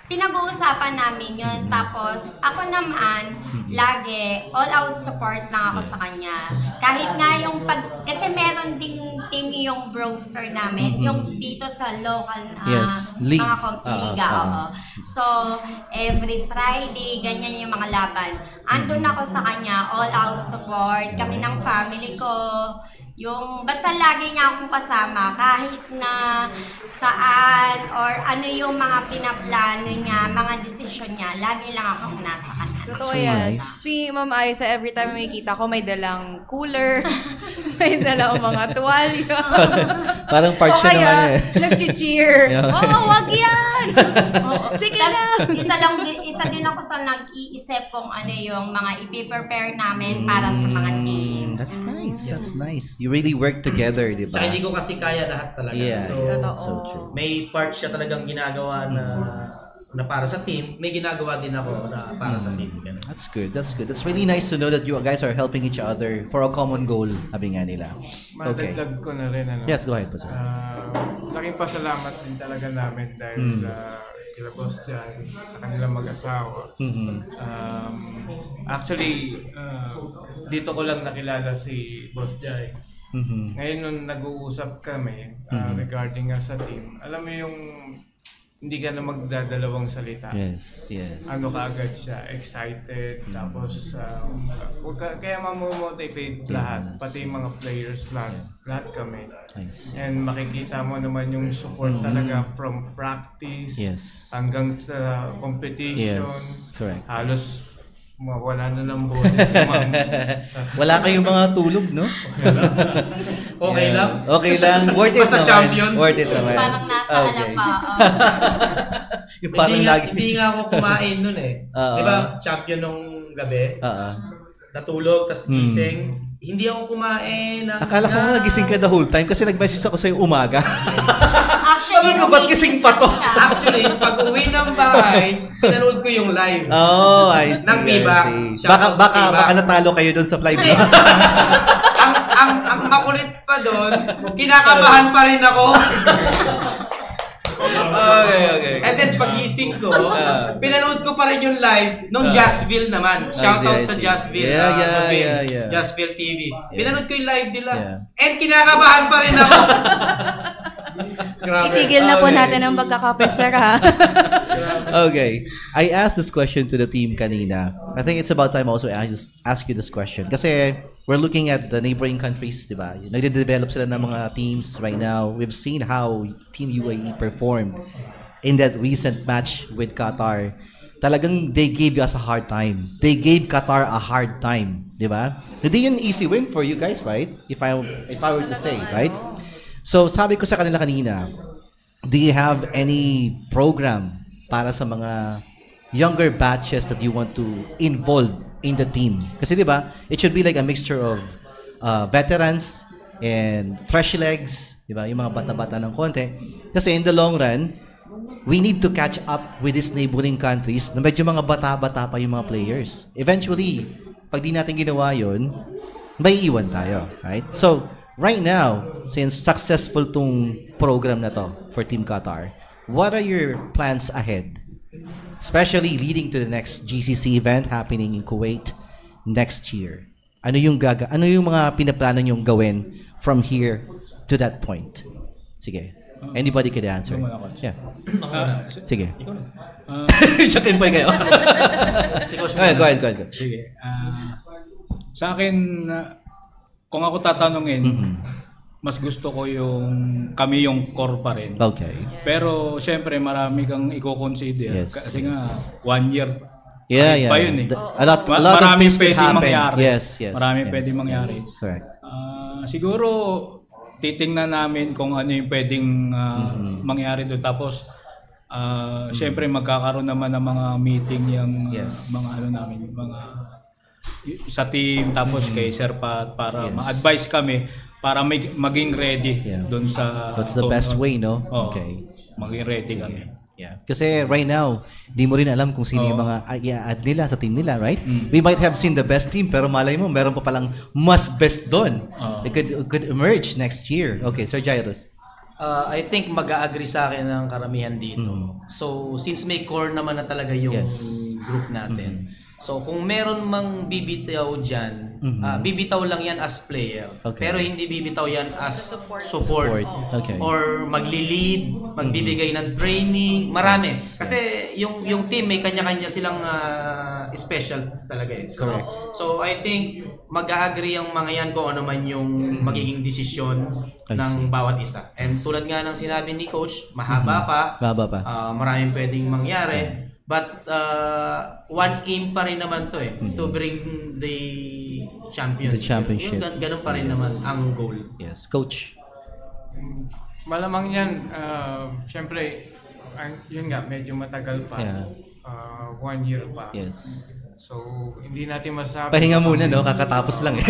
pinag-uusapan namin yun. Tapos, ako naman, lagi, all-out support lang ako sa kanya. Kahit nga yung kasi meron ding team yung Brewster namin, yung dito sa local mga liga. So, every Friday, ganyan yung mga laban. Andun ako sa kanya, all-out support. Kami ng family ko. Yung basta lagi niya akong kasama kahit na saan or ano yung mga pinaplano niya, mga desisyon niya, lagi lang ako nasa kanya. Totoo yan. Si Ma'am Aiza, every time may kita ko, may dalang cooler, may dalang mga tuwalya. Parang part siya naman eh. Nag-cheer. Wag yan! Sige lang! Isa din ako sa nag-iisip kung ano yung mga ipiprepare namin para sa mga team. That's nice. That's nice. You really work together, di ba? Tsaka hindi ko kasi kaya lahat talaga. Yeah. So true. may part siya talagang ginagawa na para sa team, may ginagawa din ako na para sa team. Ganun. That's good. That's good. That's really nice to know that you guys are helping each other for a common goal, sabi nga nila. Okay. Madagdag ko na rin. Yes, go ahead po, sir. Laking pasalamat din talaga namin dahil kila Boss Jai, sa kanilang mag-asawa. Actually, dito ko lang nakilala si Boss Jai. Ngayon nung nag-uusap kami regarding sa team, alam mo yung hindi ka na magdadalawang salita. Yes, yes. Ano kaagad siya, excited, tapos kaya mamomotivate lahat, pati yung mga players lahat kami. Nice. And makikita mo naman yung support talaga from practice hanggang sa competition. Yes, correct. Halos wala na ng bonus si Ma'am. Wala kayong mga tulog, no? Okay lang. Okay lang. Worth it Basta naman. champion. Worth it naman. Parang nasa alam pa. Yung parang hindi nga ako kumain nun eh. Di ba? Champion nung gabi. Natulog, tas gising. Hindi ako kumain. Akala ko nga gising ka the whole time kasi nag-message ako sa'yo umaga. Actually, ba't gising pa to? Actually, pag uwi ng bahay, pinanood ko yung live. Oh, I see. Ng Pibak. Baka natalo kayo doon sa live. ang makulit pa doon, kinakabahan pa rin ako. Okay. And then pagising ko, pinanood ko pa rin yung live nung Jazzville naman. Shoutout sa Jazzville. Jazzville TV. Pinanood ko yung live nila. And kinakabahan pa rin ako. Itigil na po natin ang pagkakape, sir, ha? Okay. I asked this question to the team kanina. I think it's about time also I just ask you this question. Kasi we're looking at the neighboring countries, di ba? Nagde-develop sila ng mga teams right now. We've seen how Team UAE performed in that recent match with Qatar. Talagang they gave us a hard time. They gave Qatar a hard time, di ba? Hindi yun easy win for you guys, right? If I were to say, right? So, sabi ko sa kanila kanina, do you have any program para sa mga younger batches that you want to involve in the team? Kasi di ba, it should be like a mixture of veterans and fresh legs, di ba? Yung mga bata-bata ng konti. Kasi in the long run, we need to catch up with these neighboring countries na medyo mga bata-bata pa yung mga players. Eventually, pag di natin ginawa yun, may iwan tayo, right? So, right now, since successful tong program na to for Team Qatar, what are your plans ahead? Especially leading to the next GCC event happening in Kuwait next year. Ano yung mga pinaplano nyong gawin from here to that point? Sige. Anybody could answer. Yeah. Sige. Check-in po kayo. Go ahead. Sige. Sa akin, kung ako tatanungin, mas gusto ko kami yung core pa rin. Okay. Pero syempre marami kang i-consider kasi nga 1 year pa yun eh. A lot of things could happen. Mangyari. Yes. Marami pwedeng mangyari. Correct. Siguro titingnan namin kung ano yung pwedeng mangyari doon. Tapos syempre magkakaroon naman ng mga meeting yung mga mga sa team, tapos kay Sir Pat para ma-advise kami para maging ready doon sa That's the best way, no? Okay. Maging ready kami. Yeah. Kasi right now, di mo rin alam kung sino yung mga i-add nila sa team nila, right? We might have seen the best team, pero malay mo, meron pa palang mas best doon. It could emerge next year. Okay, Sir Jairus. I think mag-a-agree sa akin ang karamihan dito. So, since may core naman na talaga yung group natin, so kung meron mang bibitaw dyan bibitaw lang yan as player. Okay. Pero hindi bibitaw yan as Support. support. Okay. Or magli-lead, magbibigay ng training, marami. Kasi yung team may kanya-kanya silang specialties talaga eh. Correct. So I think mag-agree ang mga yan kung ano man yung magiging desisyon ng bawat isa. And tulad nga ng sinabi ni Coach, mahaba pa. Mahaba pa. Maraming pwedeng mangyari. But one aim pa rin naman to eh, to bring the championship. The championship. Yung ganun pa rin naman ang goal. Yes. Coach. Malamang yan, syempre, yun nga, medyo matagal pa. Yeah. 1 year pa. Yes. So, hindi natin masasabi. Pahinga muna, no? Kakatapos lang eh.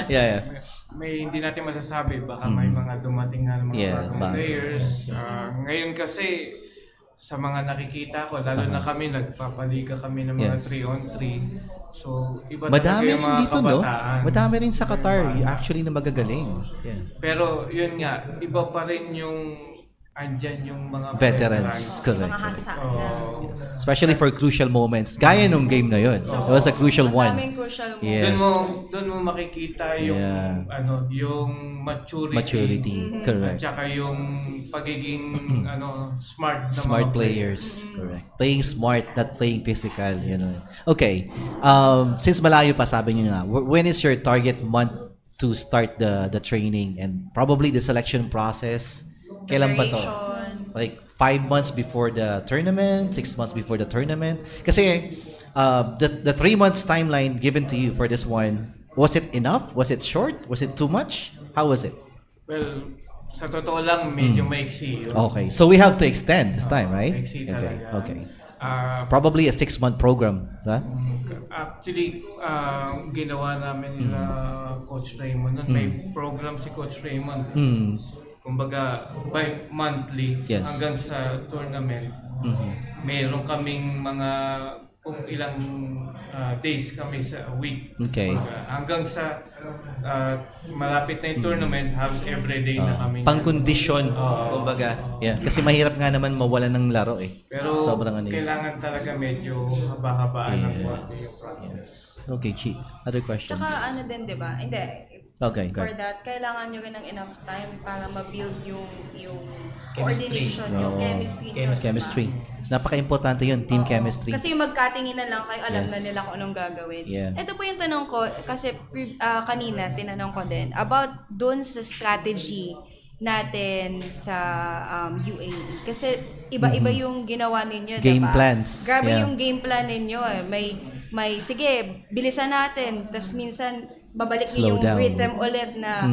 yeah. Hindi natin masasabi. Baka may mga dumating nga ng mga bagong players. Ngayon kasi, sa mga nakikita ko, lalo na kami, nagpapaliga kami ng mga 3-on-3. So, iba talaga yung mga dito, kabataan. No? Madami rin sa Qatar, actually, na magagaling. Yeah. Pero, yun nga, iba pa rin yung andyan yung mga veterans. Correct. Mga hasa. Yes. Especially for crucial moments. Gaya nung game na yun. It was a crucial one. Daming crucial moments. Yes. Doon mo makikita yung yung maturity. Correct. At saka yung pagiging smart players. Correct. Playing smart, not playing physical, Okay. Since malayo pa, sabi niyo nga, when is your target month to start the training and probably the selection process? Kailan ba to? Like 5 months before the tournament, 6 months before the tournament? Kasi the 3 months timeline given to you for this one, was it enough? Was it short? Was it too much? How was it? Well, sa totoo lang, medyo maiksi yun. Okay, so we have to extend this time, right? Maiksi talaga. Okay. Probably a 6-month program, huh? Actually, ginawa namin nila Coach Raymond. May program si Coach Raymond. Kumbaga, by monthly hanggang sa tournament, mayroon kaming mga kung ilang days kami sa week. Okay. Hanggang sa malapit na yung tournament, halos every day na kami. Pang-kondisyon, kumbaga. Yeah. Kasi mahirap nga naman mawala ng laro eh. Pero sobrang kailangan talaga medyo haba-habaan ng konti yung process. Okay, Chi. Other questions? Tsaka din, di ba? Hindi. Okay, for that, kailangan nyo rin ng enough time para ma-build yung coordination, yung chemistry. Napaka-importante yun, team chemistry. Kasi yung magkatingin na lang kayo, alam na nila kung anong gagawin. Yeah. Ito po yung tanong ko, kasi kanina, tinanong ko din, about dun sa strategy natin sa UAE. Kasi iba-iba yung ginawa ninyo, game diba? Plans. Grabe yung game plan ninyo eh. May sige, bilisan natin. Tapos minsan, babalik niyo yung rhythm ulit na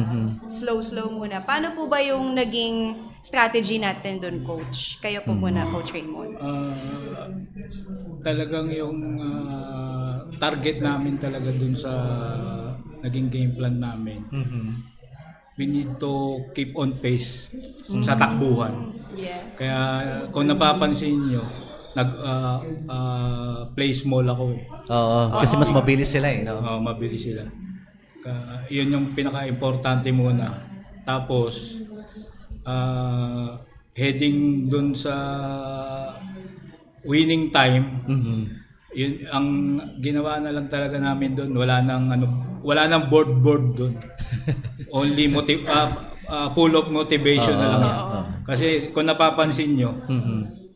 slow muna. Paano po ba yung naging strategy natin doon, Coach? Kayo po muna, Coach Raymond. Talagang yung target namin talaga doon sa naging game plan namin. We need to keep on pace sa takbuhan. Yes. Kaya kung napapansin nyo, play small ako eh. Oo, kasi mas mabilis sila eh. No? Oo, mabilis sila. Yun yung pinaka-importante muna. Tapos, heading dun sa winning time, yun ang ginawa na lang talaga namin doon. Wala nang board doon. Only full of motivation na lang. Kasi kung napapansin nyo,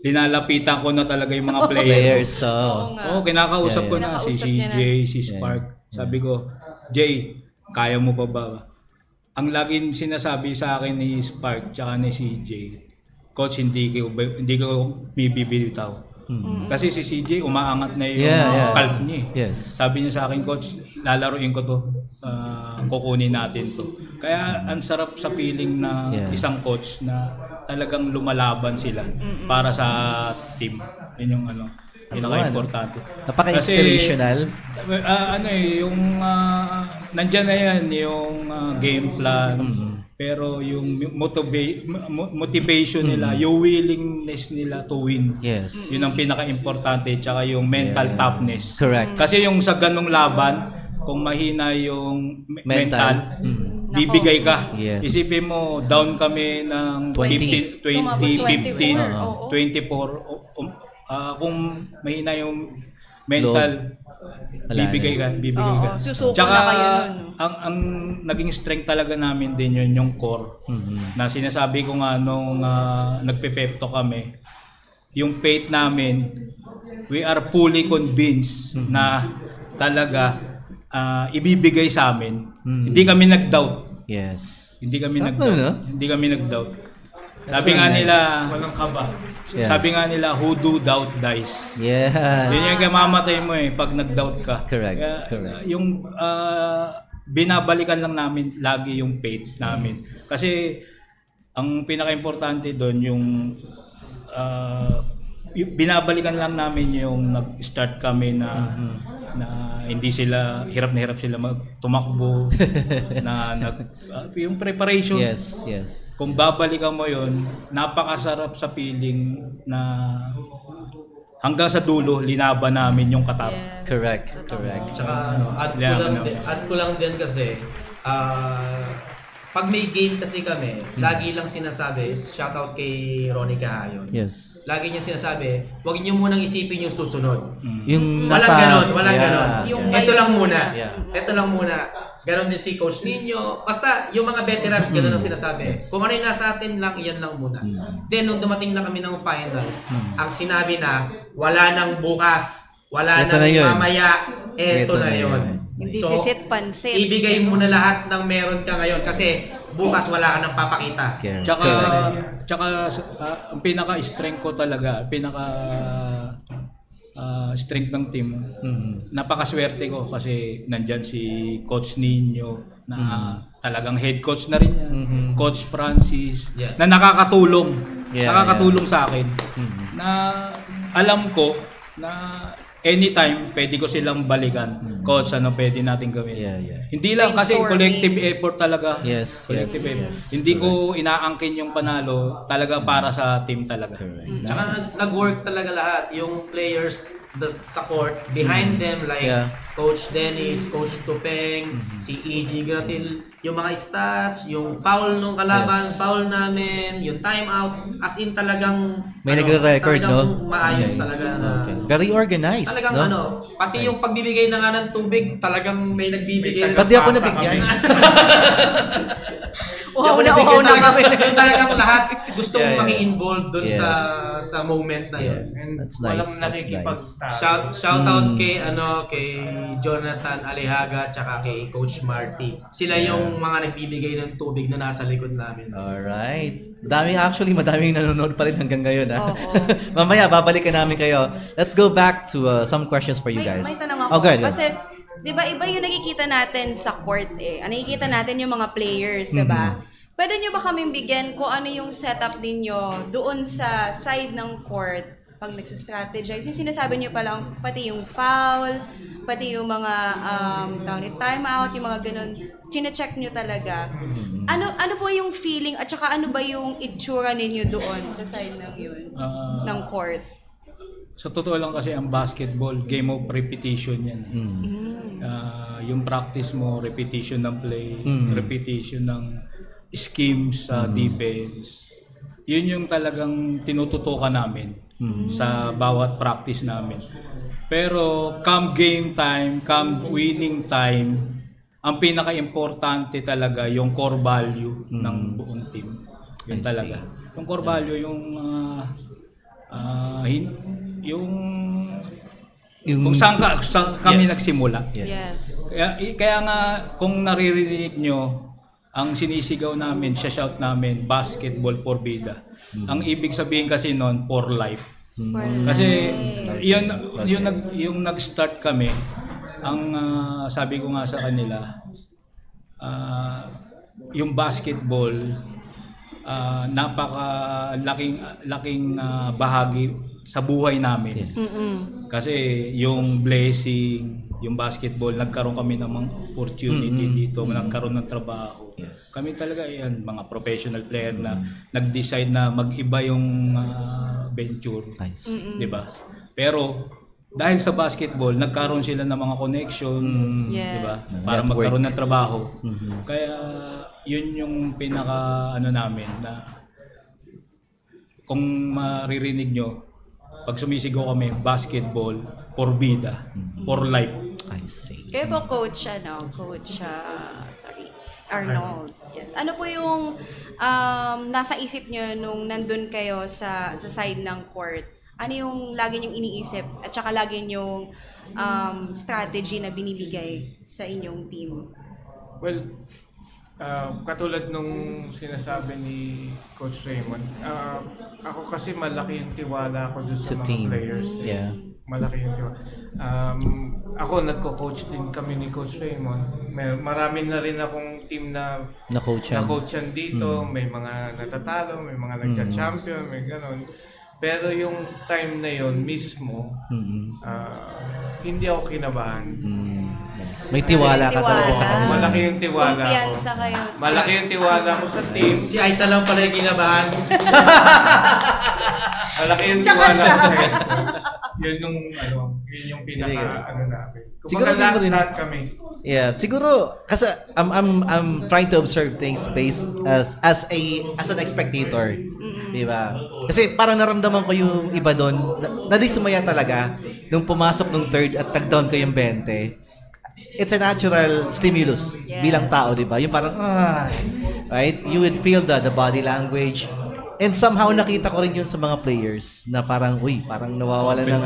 linalapitan ko na talaga yung mga players. Kinakausap ko na si CJ, si Spark. Sabi ko, Jay, kaya mo pa ba? Ang laging sinasabi sa akin ni Spark tsaka ni CJ, Coach, hindi ko bibitaw. Kasi si CJ umaangat na yung kalb niya. Sabi niya sa akin, Coach, lalaruin ko to. Kukunin natin to. Kaya ang sarap sa feeling na isang coach na talagang lumalaban sila para sa team. Yun yung pinaka-importante. Napaka-inspirational. Yung nandyan na yan yung game plan. Pero yung motivation nila, yung willingness nila to win. Yun ang pinaka-importante. Tsaka yung mental toughness. Correct. Kasi yung sa ganong laban, kung mahina yung mental, bibigay ka. Isipin mo, down kami ng 20, 15, 24. Kung mahina yung mental, bibigay ka. Oo, susuko Tsaka, na kayo nun. ang naging strength talaga namin din yun, yung core. Na sinasabi ko nga nung nagpe-pep talk kami, yung faith namin, we are fully convinced na talaga ibibigay sa amin. Hindi kami nag-doubt. Yes. Hindi kami Sakto, nag-doubt. no? Hindi kami nag-doubt. That's Sabi very nga nice. nila, Walang kaba. Yeah. sabi nga nila, who do doubt dies. Yes. Yun yung kamamatay mo pag nag-doubt ka. Correct. Kaya, Correct. yung binabalikan lang namin lagi yung faith namin. Kasi ang pinaka-importante doon yung binabalikan lang namin yung nag-start kami na hindi sila hirap sila tumakbo na yung preparation. Yes, yes. Kung babalikan mo yon, napakasarap sa feeling na hanggang sa dulo linaban namin yung katap. Correct. Tsaka add ko lang din kasi pag may game kasi kami, lagi lang sinasabi, shoutout kay Ronnie Cahayon. Yes. Lagi niya sinasabi, huwag niyo munang isipin yung susunod. Yung walang nasa- ganon. Yeah. Ito lang muna. Yeah. Ito lang muna. Ganon din si Coach Nino. Basta yung mga veterans, ganon ang sinasabi. Kung ano yung nasa atin lang, yan lang muna. Then, nung dumating na kami ng finals, ang sinabi na, wala nang bukas, wala Ito nang na yun. mamaya, ito na yun. Hindi sisit pansit. Ibigay mo na lahat ng meron ka ngayon kasi bukas wala ka nang papakita. Tsaka ang pinaka-strength ko talaga, strength ng team, napakaswerte ko kasi nandyan si Coach Nino na talagang head coach na rin yan, Coach Francis, na nakakatulong, nakakatulong sa akin, na alam ko na anytime pwede ko silang balikan. Coach, ano pwede natin gawin? Hindi lang kasi collective effort talaga. Yes, Collective yes, effort. yes. Hindi ko inaangkin yung panalo, talaga para sa team talaga. Tsaka nag-work talaga lahat. Yung players sa court, behind them like Coach Dennis, Coach Tupeng, si E.G. Gratil, yung mga stats, yung foul nung kalaban, foul namin, yung timeout, as in talagang May nagre-record, talagang no? maayos Okay. talaga na. Okay. Very organized, Talagang no? pati yung pagbibigay na nga ng tubig, talagang may nagbibigay. Ba't di ako nabigyan? Wow na kami. Yung talagang lahat gustong Yeah, yeah. maki-involve dun Yes. sa moment na yun. Yes, And that's nice, walang that's nakikipagtalo. Shout out kay Jonathan Alihaga tsaka kay Coach Marty. Sila yung mga nagbibigay ng tubig na nasa likod namin. Alright. Madaming nanonood pa rin hanggang ngayon. Mamaya, babalikan namin kayo. Let's go back to some questions for you guys. May tanong ako. Oh, good. Kasi, di ba iba yung nakikita natin sa court eh. Nakikita natin yung mga players, di ba? Pwede nyo ba kaming bigyan kung ano yung setup ninyo doon sa side ng court pag nagsa-strategize? Yung sinasabi nyo palang, pati yung foul, pati yung mga timeout, yung mga ganun, chine-check nyo talaga. Ano po yung feeling at saka ano ba yung itsura ninyo doon sa side ng yun, ng court? Sa totoo lang kasi ang basketball, game of repetition yan. Yung practice mo, repetition ng play, repetition ng schemes sa defense. Yun yung talagang tinututukan namin sa bawat practice namin. Pero come game time, come winning time, ang pinaka-importante talaga yung core value ng buong team. Yun talaga. Yung core value, kung saan kami nagsimula. Yes. Kaya nga kung naririnig nyo, ang sinisigaw namin, shout namin, basketball for vida. Ang ibig sabihin kasi noon, for life. Kasi yung nag-start kami, ang sabi ko nga sa kanila, yung basketball, napaka-laking bahagi sa buhay namin. Kasi yung blessing, yung basketball, nagkaroon kami ng mga opportunity dito, nagkaroon ng trabaho. Kami talaga yan, mga professional player na nag-decide na mag-iba yung venture. Di ba? Pero dahil sa basketball, nagkaroon sila ng mga connection, di ba? Para magkaroon ng trabaho. Kaya yun yung pinaka namin na kung maririnig nyo, pag sumisigaw kami, basketball, for vida, for life. I see. Kayo po coach, Arnold. Yes. Ano po yung nasa isip nyo nung nandun kayo sa side ng court? Ano yung lagi nyong iniisip at saka lagi nyong strategy na binibigay sa inyong team? Well, katulad nung sinasabi ni Coach Raymond, ako kasi malaki yung tiwala ko dun sa mga team. players. Yeah. Malaki yung tiwala. Ako, nagko-coach din kami ni Coach Raymond. Marami na rin akong team na na-coachan dito. May mga natatalo, may mga nagka-champion, may ganon. Pero yung time na yon mismo, hindi ako kinabahan. May tiwala ka talaga sa kanila. Malaki yung tiwala ko. Kumpiyansa kayo. Malaki yung tiwala ko sa team. Si Aiza lang pala yung kinabahan. Malaki yung tiwala ko sa head coach. Yun yung pinaka namin. Siguro lahat kami. Yeah, siguro kasi I'm trying to observe things based as an spectator. Di ba? Kasi parang naramdaman ko yung iba doon, nadismaya talaga nung pumasok nung third at tag-down ko yung 20. It's a natural stimulus bilang tao, di ba? Yung parang right? You would feel the body language. And somehow nakita ko rin yun sa mga players na parang parang nawawala ng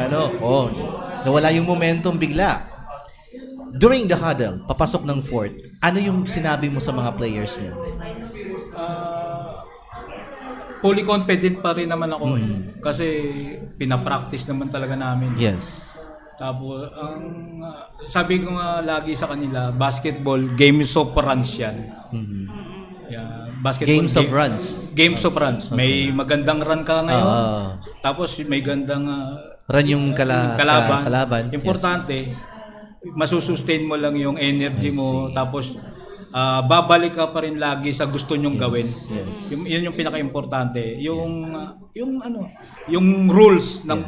nawala yung momentum bigla. During the huddle, papasok ng fourth, ano yung sinabi mo sa mga players mo? Fully confident pa rin naman ako kasi pinapractice naman talaga namin. Yes. Tapos, sabi ko nga lagi sa kanila, basketball, games of runs yan. Yeah, basketball, games of runs. Games of runs. Okay. May magandang run ka ngayon. Tapos may gandang run yung kalaban. Importante, masusustain mo lang yung energy mo. Tapos babalik ka pa rin lagi sa gusto nyong gawin. Yun yung pinaka-importante. Yung rules na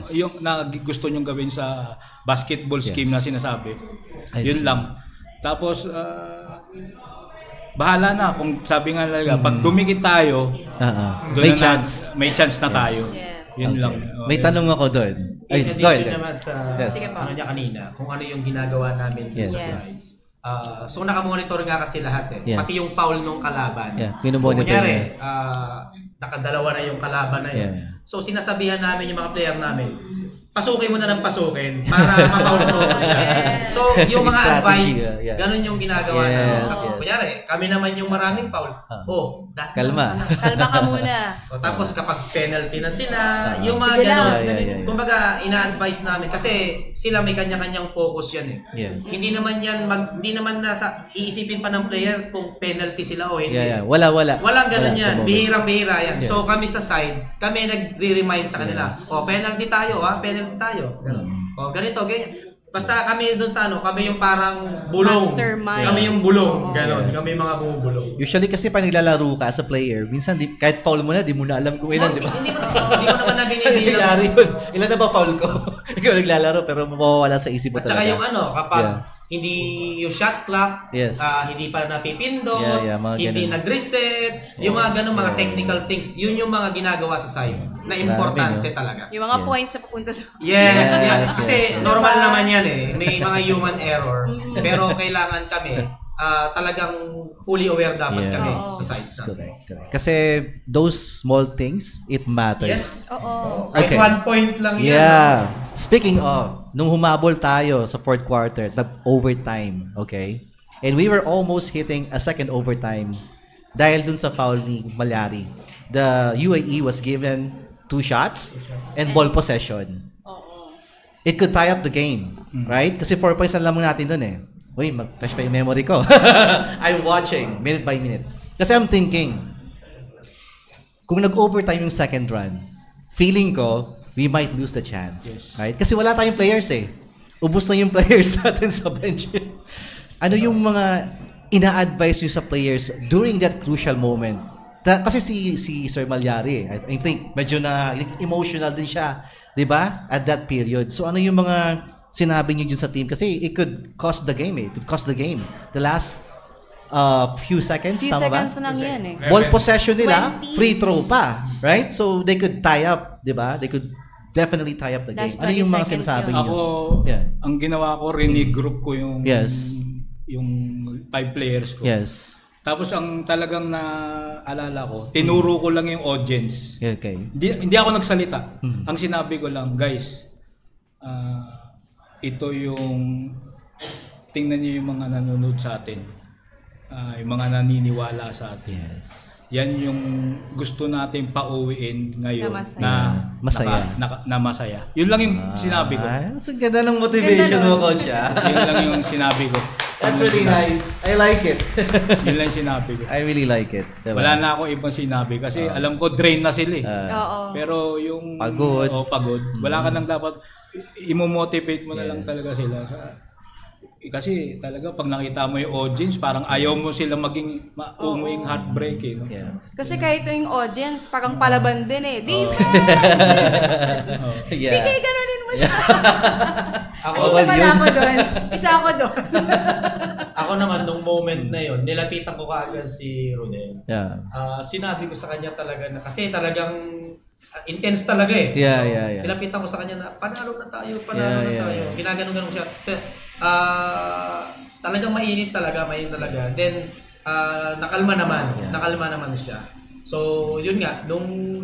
gusto nyong gawin sa basketball scheme na sinasabi. Yun lang. Tapos bahala na kung sabi nga talaga pag dumikit tayo, may chance na tayo. Yun lang. May tanong ako doon. In addition naman sa niya kanina, kung ano yung ginagawa namin sa sides. So nakamonitor nga kasi lahat pati yung foul nung kalaban. Minomonitor niya. Nakadalawa na yung kalaban na yun. So sinasabihan namin yung mga player namin, pasukin mo na ng pasukin para ma-foul mo siya. So yung mga advice, ganun yung ginagawa namin. Kasi kunyari, kami naman yung maraming foul. Kalma. Kalma ka muna. Tapos kapag penalty na sila, yung mga ganun. Kumbaga, ina-advise namin kasi sila may kanya-kanyang focus yan Hindi naman iisipin pa ng player kung penalty sila o hindi. Walang ganun yan. Bihirang-bihira yan. So kami sa side, kami nagre-remind sa kanila, penalty tayo, penalty tayo. Ganito, ganyan. Basta kami doon sa kami yung parang bulong. Mastermind. Kami yung bulong. Ganon. Kami yung mga bumubulong. Usually kasi pag naglalaro ka sa player, minsan kahit foul mo na, di mo na alam kung ilan, di ba? Hindi mo naman na binibilang. Ilan na ba foul ko? Ikaw naglalaro pero mawawala sa isip mo talaga. At saka yung kapag hindi yung shot clock, hindi pa napipindot, hindi nag-reset, yung mga ganun, mga technical things, yun yung mga ginagawa sa side na importante talaga. Yung mga points na papunta sa... Yes. Kasi normal naman yan may mga human error, pero kailangan kami talagang fully aware dapat kami sa side. Correct. Kasi those small things, it matters. Yes. Okay. 1 point lang yan. Yeah. Speaking of, nung humabol tayo sa fourth quarter, the overtime, okay? And we were almost hitting a second overtime dahil dun sa foul ni Malyari. The UAE was given 2 shots and ball possession. It could tie up the game, right? Kasi 4 points lang natin dun mag-flash pa yung memory ko. I'm watching minute by minute. Kasi I'm thinking, kung nag-overtime yung second run, feeling ko, we might lose the chance. Right? Kasi wala tayong players Ubus na yung players natin sa bench. Ano yung mga ina-advise nyo sa players during that crucial moment? Kasi si Sir Malyari, I think medyo na emotional din siya, di ba? At that period. So ano yung mga sinabi niyo dun sa team? Kasi it could cost the game It could cost the game. The last few seconds, tama ba? Few seconds lang yan Ball possession nila, 20. Free throw pa, right? So they could tie up, di ba? They could definitely tie up the game? Last Ano yung 20 mga seconds sinasabi yun. niyo? Ako, ang ginawa ko, regroup ko yung yung 5 players ko. Yes. Tapos ang talagang naalala ko, tinuro ko lang yung audience. Okay. Hindi ako nagsalita. Ang sinabi ko lang, guys, ito yung tingnan niyo yung mga nanonood sa atin. Yung mga naniniwala sa atin. Yes. Yan yung gusto natin pauwiin ngayon na masaya. Na masaya. Yun lang yung sinabi ko. Mas ganda ng motivation mo, Coach. Yun lang yung sinabi ko. That's really nice. I like it. Yun lang sinabi ko. I really like it. Diba? Wala na ako ibang sinabi kasi alam ko drain na sila Oo. Pero yung pagod. Pagod. Wala ka nang dapat imo-motivate mo na lang talaga sila. Kasi talaga pag nakita mo yung audience, parang ayaw mo sila maging umuing heartbreak eh. No? Yeah. Kasi kahit yung audience, parang palaban din eh. Defense! Sige, ganonin mo siya. Isa ako doon. Ako naman, nung moment na yon, nilapitan ko kaagad si Rodel. Yeah. Sinabi ko sa kanya talaga na, kasi talagang intense talaga eh. Yeah. Nilapitan ko sa kanya na, panalo na tayo. Ginaganon-ganon siya. Talagang mainit talaga. Then, nakalma naman siya. So, yun nga, nung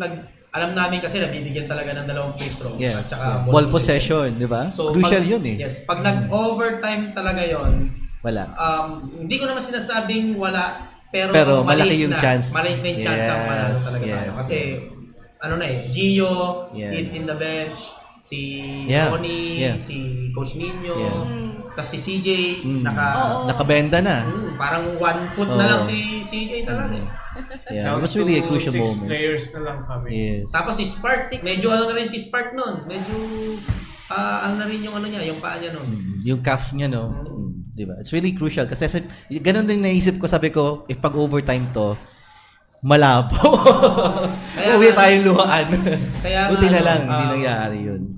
alam namin kasi nabibigyan talaga ng 2 free throw at saka ball possession, di ba? So, Crucial yun eh. Yes, pag nag-overtime talaga yon, wala. Hindi ko naman sinasabing wala, pero malaki yung chance. Maliit na yung chance ang manalo talaga tayo. Kasi, Gio is in the bench, si Ronnie, si Coach Nino, tapos si CJ, nakabenda na. Parang 1 foot na lang si CJ talaga eh. Yeah, it was really a crucial moment. 6 players na lang kami. Yes. Tapos si Spark, medyo na rin si Spark nun. Medyo, na rin yung yung paa niya nun. Yung calf niya, no? Diba? It's really crucial. Kasi ganun din naisip ko, sabi ko, if pag overtime to, malabo. Uwi tayong luhaan. Buti na lang, hindi nangyari yun.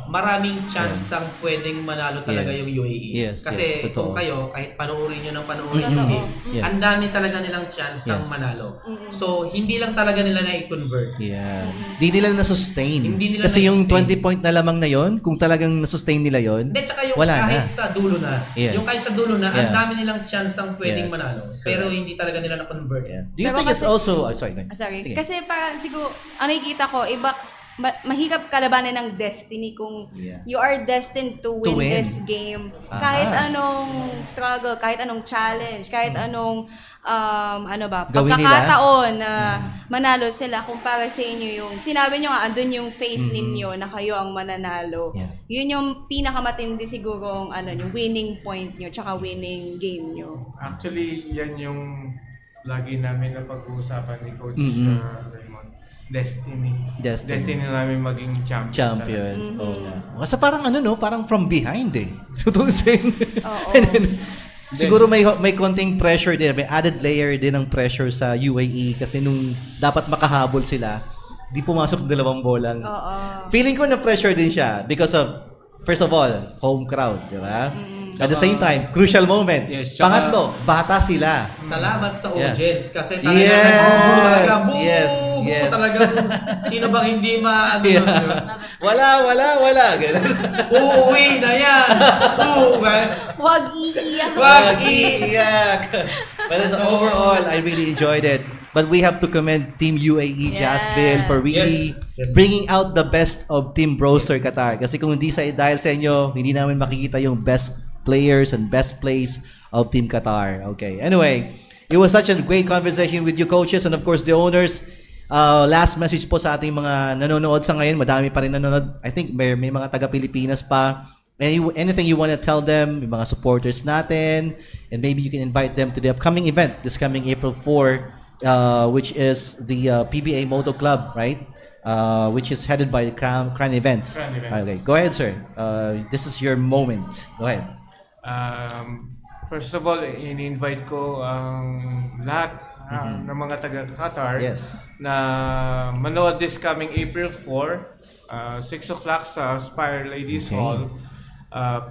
Maraming chance ang pwedeng manalo talaga yung UAE. Yes, kasi kung kayo, kahit panoorin nyo ng panoorin yung game, ang dami talaga nilang chance ang manalo. So, hindi lang talaga nila na-convert. Hindi nila na-sustain. Kasi yung 20 point na lamang na yon, kung talagang na-sustain nila yon, wala na. Kahit sa dulo na. Yung kahit sa dulo na, ang dami nilang chance ang pwedeng manalo. Pero hindi talaga nila na-convert. Do you think it's also... sorry. Sige. Kasi parang siguro, nakikita ko, iba, mahirap kalabanan ng destiny kung you are destined to win this game. Kahit anong struggle, kahit anong challenge, kahit anong pagkakataon na manalo sila kumpara sa inyo yung sinabi nyo nga, andun yung faith ninyo na kayo ang mananalo. Yun yung pinakamatindi siguro yung winning point nyo tsaka winning game nyo. Actually, yan yung lagi namin na pag-uusapan ni Coach Raymond. Destiny namin maging champion. Kasi parang parang from behind eh. Tutusin. Siguro may konting pressure din, may added layer din ng pressure sa UAE kasi nung dapat makahabol sila, di pumasok 2 bolang. Feeling ko na pressure din siya because of, first of all, home crowd, di ba? At the same time, crucial moment. Pangatlo, bata sila. Salamat sa audience kasi talaga yes. Talaga sino bang hindi Wala. Uuwi na yan. Huwag iiyak. But overall, I really enjoyed it. But we have to commend Team UAE Jazzville for really bringing out the best of Team Brewster Qatar. Kasi kung hindi dahil sa inyo, hindi namin makikita yung best players and best plays of Team Qatar. Okay. Anyway, it was such a great conversation with you coaches and of course the owners. Last message po sa ating mga nanonood sa ngayon. Madami pa rin nanonood. I think may mga taga-Pilipinas pa. Anything you want to tell them, yung mga supporters natin, and maybe you can invite them to the upcoming event this coming April 4, which is the PBA Moto Club, right? Which is headed by Crown Events. Okay, go ahead, sir. This is your moment. Go ahead. First of all, in-invite ko ang lahat ng mga taga-Qatar na manood this coming April 4, 6 o'clock sa Spire Ladies Hall.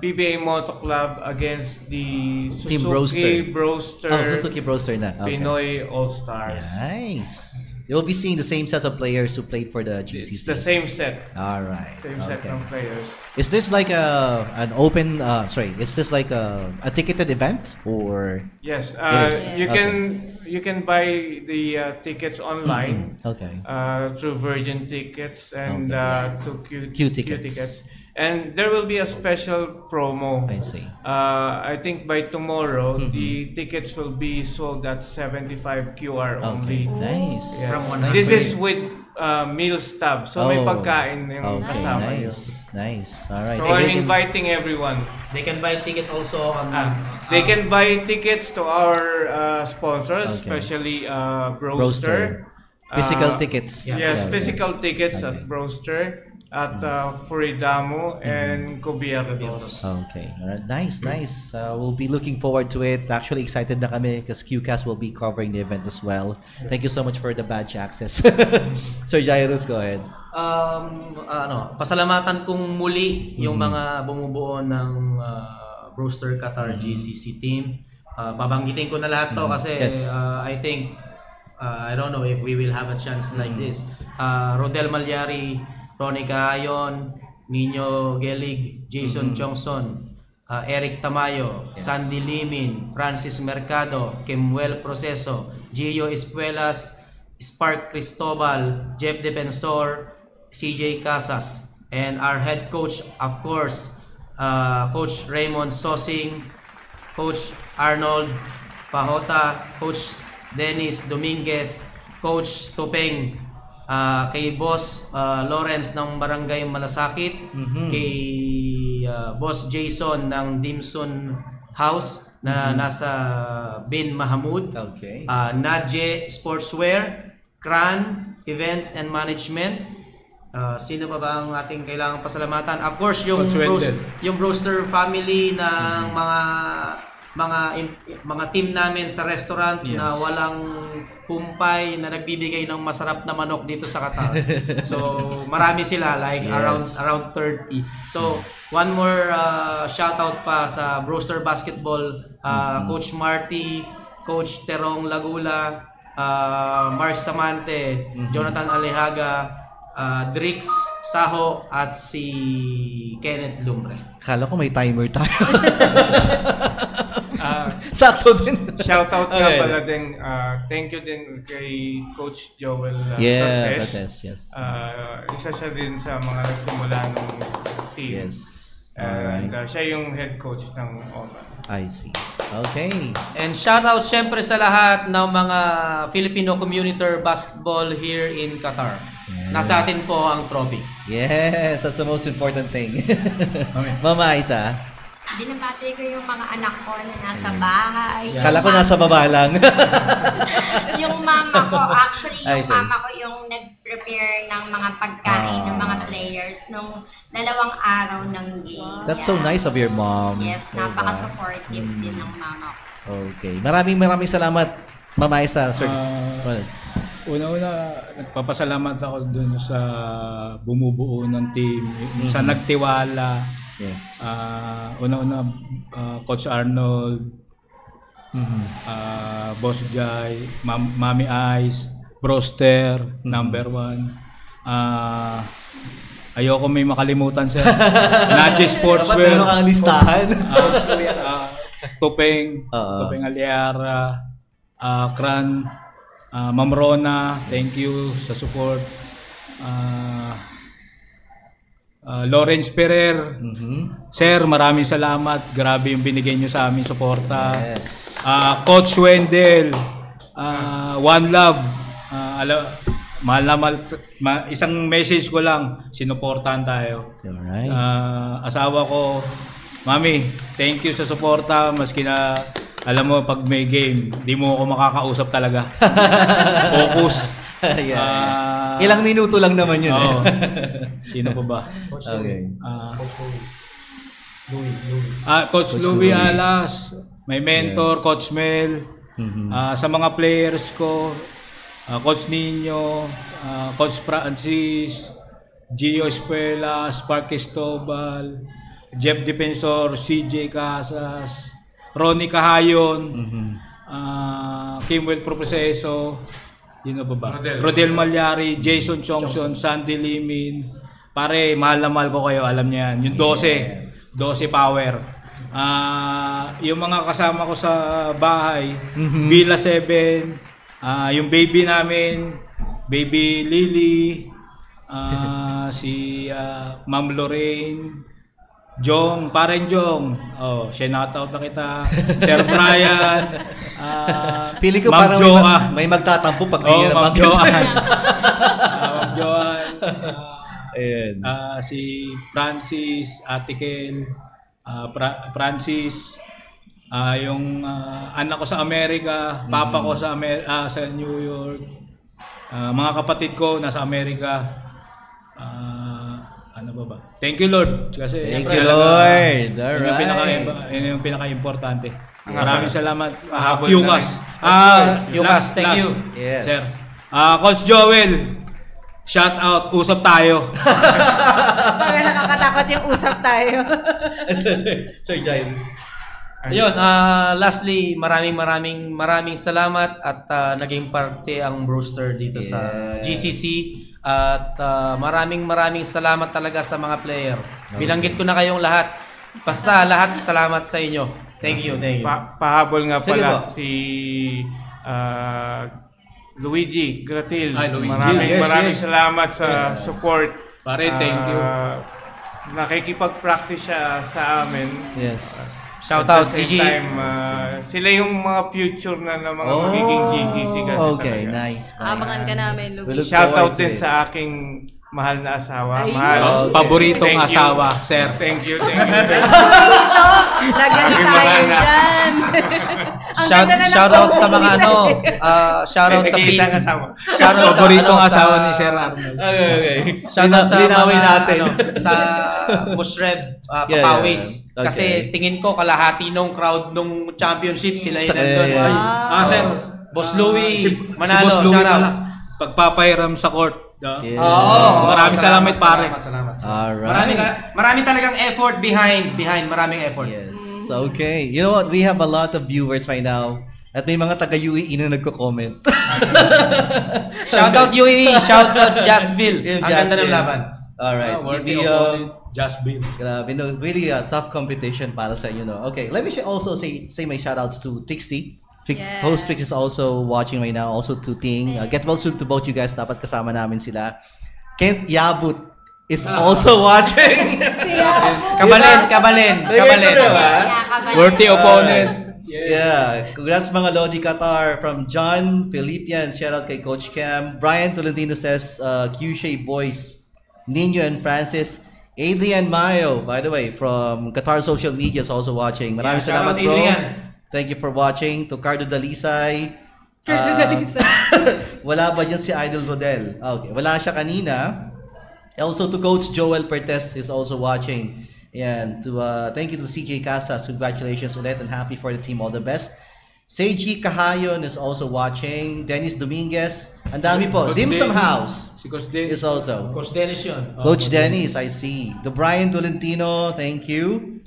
PBA Moto Club against the Suzuki Brewster Suzuki Brewster na. Pinoy All-Stars. Nice. You'll be seeing the same set of players who played for the GCC. It's the same set. All right. Same set of players. Is this like an open? Is this like a ticketed event or? Yes. You can buy the tickets online. Okay. Through Virgin Tickets and to Q Tickets. And there will be a special promo. I see. I think by tomorrow, the tickets will be sold at 75 QR only. Nice. Yes. This is with meal stub. So may pagkain yung kasama yun. Nice. All right. So I'm inviting everyone. They can buy ticket also on they can buy tickets to our sponsors, especially Broster. Physical tickets. Yes, physical tickets at Broster, at Furidamo, and Cubiertos. Okay. All right. Nice. We'll be looking forward to it. Actually, excited na kami because QCast will be covering the event as well. Thank you so much for the badge access. Sir Jairus, go ahead. Pasalamatan kong muli yung mga bumubuo ng Brewster Qatar GCC team. Babanggitin ko na lahat to kasi I think I don't know if we will have a chance like this. Rodel Malyari, Ronnie Cahayon, Nino Gelig, Jason Chongson, Eric Tamayo, Sandy Limin, Francis Mercado, Kemuel Proceso, Gio Espuelas, Spark Cristobal, Jeff Defensor, CJ Casas, and our head coach, of course, Coach Raymond Sosing, Coach Arnold Pahota, Coach Dennis Dominguez, Coach Tupeng, kay Boss Lawrence ng Barangay Malasakit, kay Boss Jason ng Dimson House na nasa Bin Mahamud, Nadje Sportswear, Kran Events and Management. Sino pa ba ang ating kailangang pasalamatan? Of course, yung Brewster family ng mga team namin sa restaurant na walang humpay, na nagbibigay ng masarap na manok dito sa Qatar. So marami sila, like around 30. So one more shout out pa sa Brewster Basketball, Coach Marty, Coach Terong Lagula, Mark Samante, Jonathan Alejaga, Drix Saho at si Kenneth Lumbre. Kala ko may timer tayo. Sakto din. Shoutout nga pala din. Thank you din kay Coach Joel Cortez. Yes. Isa siya din sa mga nagsimula ng team. Yes. And siya yung head coach ng OMA. I see. Okay. And shoutout syempre sa lahat ng mga Filipino commuter basketball here in Qatar. Nasa atin po ang trophy. Yes, that's the most important thing. Mama Isa. Binabati ko yung mga anak ko na nasa bahay. Kala ko nasa baba lang. Yung mama ko, actually, yung mama ko yung nag-prepare ng mga pagkain ng mga players nung 2 araw ng game. That's so nice of your mom. Yes, napaka-supportive din ng mama ko. Okay. Maraming salamat, Mama Isa. Sir. Una-una, nagpapasalamat ako dun sa bumubuo ng team, sa nagtiwala. Yes. Una-una, Coach Arnold, Boss Jai, Mami Ice, Broster, number 1. Ayoko may makalimutan siya. Nadje Sportswear. Dapat meron kang listahan. Tupeng Aliara, Kran, Ma'am Rona, thank you sa support. Lawrence Ferrer, Sir, maraming salamat. Grabe yung binigay nyo sa amin suporta. Yes. Coach Wendell, One Love. Isang message ko lang, sinuportahan tayo. Alright. Asawa ko, Mami, thank you sa suporta. Maski na, alam mo, pag may game, di mo ako makakausap talaga. Focus. Ilang minuto lang naman yun. Sino pa ba? Coach Coach Louie Alas, may mentor, Coach Mel. Sa mga players ko, Coach Nino, Coach Francis, Gio Espuela, Spark Cristobal, Jeff Defensor, CJ Casas, Ronnie Cahayon, Kemuel Proceso, Yun na ba? Rodel. Rodel Malyari, Jason Chongson, Sandy Limin. Pare, mahal na mahal ko kayo, alam niya yan. Yung 12, 12 power. Yung mga kasama ko sa bahay, Villa 7, yung baby namin, Baby Lily, si Ma'am Lorraine, Jong, parang Jong. Oh, shoutout na kita. Sir Brian. Feeling ko Ma'am parang may magtatampo pag di niya Ma'am naman. Joan. Ma'am Joan. Ayan. Si Francis, Ate Ken, Francis, yung anak ko sa Amerika, papa ko sa sa New York. Mga kapatid ko nasa Amerika. Ano ba? Thank you Lord kasi Thank you Lord. Yun yung pinaka-importante. Maraming salamat. Yukas. Yukas, thank you. Yes. Sir. Coach Joel, shout out, usap tayo. Parang nakakatakot yung usap tayo. Sir Giles. Ayun, lastly, maraming salamat at naging parte ang Brewster dito sa GCC. At maraming salamat talaga sa mga player. Binanggit ko na kayong lahat. Basta lahat salamat sa inyo. Thank you. Pahabol nga pala si Luigi Gratil. Maraming salamat sa support. Pare, thank you. Nakikipag-practice siya sa amin. Yes. Shout out, Gigi. Time, sila yung mga future na mga magiging GCC kasi okay, talaga. nice. Abangan ka namin, Luigi. Shout out din sa aking mahal na asawa. Mahal. Paboritong asawa, sir. Thank you. Lagyan tayo dyan. Shout out sa mga shout out sa team. Shout out sa paboritong asawa ni Sir Arnold. Okay. Shout out sa linawin natin. sa Bushrev, Papawis. Okay. Kasi tingin ko kalahati nung crowd nung championship sila yun nandun. Sir. Boss Louie, Si Manalo, Boss Louie shout out. pala. Pagpapairam sa court. Yeah. Maraming salamat pare. Salamat. Alright. Maraming talagang effort behind maraming effort. Yes. Okay. You know what? We have a lot of viewers right now. At may mga taga-UAE na nagko-comment. Shout out UAE, shout out Jasville. Ang ganda ng laban. Alright. Worthy opponent, Jasville. Grabe, no, really a tough competition para sa inyo, no? Okay, let me also say my shoutouts to Trixie. Host Trix is also watching right now. Also to Ting. Get well soon to both you guys. Dapat kasama namin sila. Kent Yabut is also watching. Kabalen. Worthy opponent. Yeah. Congrats mga Lodi Qatar from John Philippian. Shout out kay Coach Cam. Brian Tolentino says, Q-Shay Boys. Nino and Francis. Adrian Mayo, by the way, from Qatar Social Media is also watching. Maraming salamat, bro. Adrian. Thank you for watching. To Cardo Dalisay. Wala ba dyan si Idol Rodel? Okay. Wala siya kanina. Also to Coach Joel Pertes is also watching. And to thank you to CJ Casas. Congratulations ulit and happy for the team. All the best. Seiji Kahayon is also watching. Dennis Dominguez. Ang dami po. Coach Dim Sum Dennis. House Si Coach Dennis. is also. Coach Dennis yun. Coach Dennis, I see. The Brian Tolentino, thank you.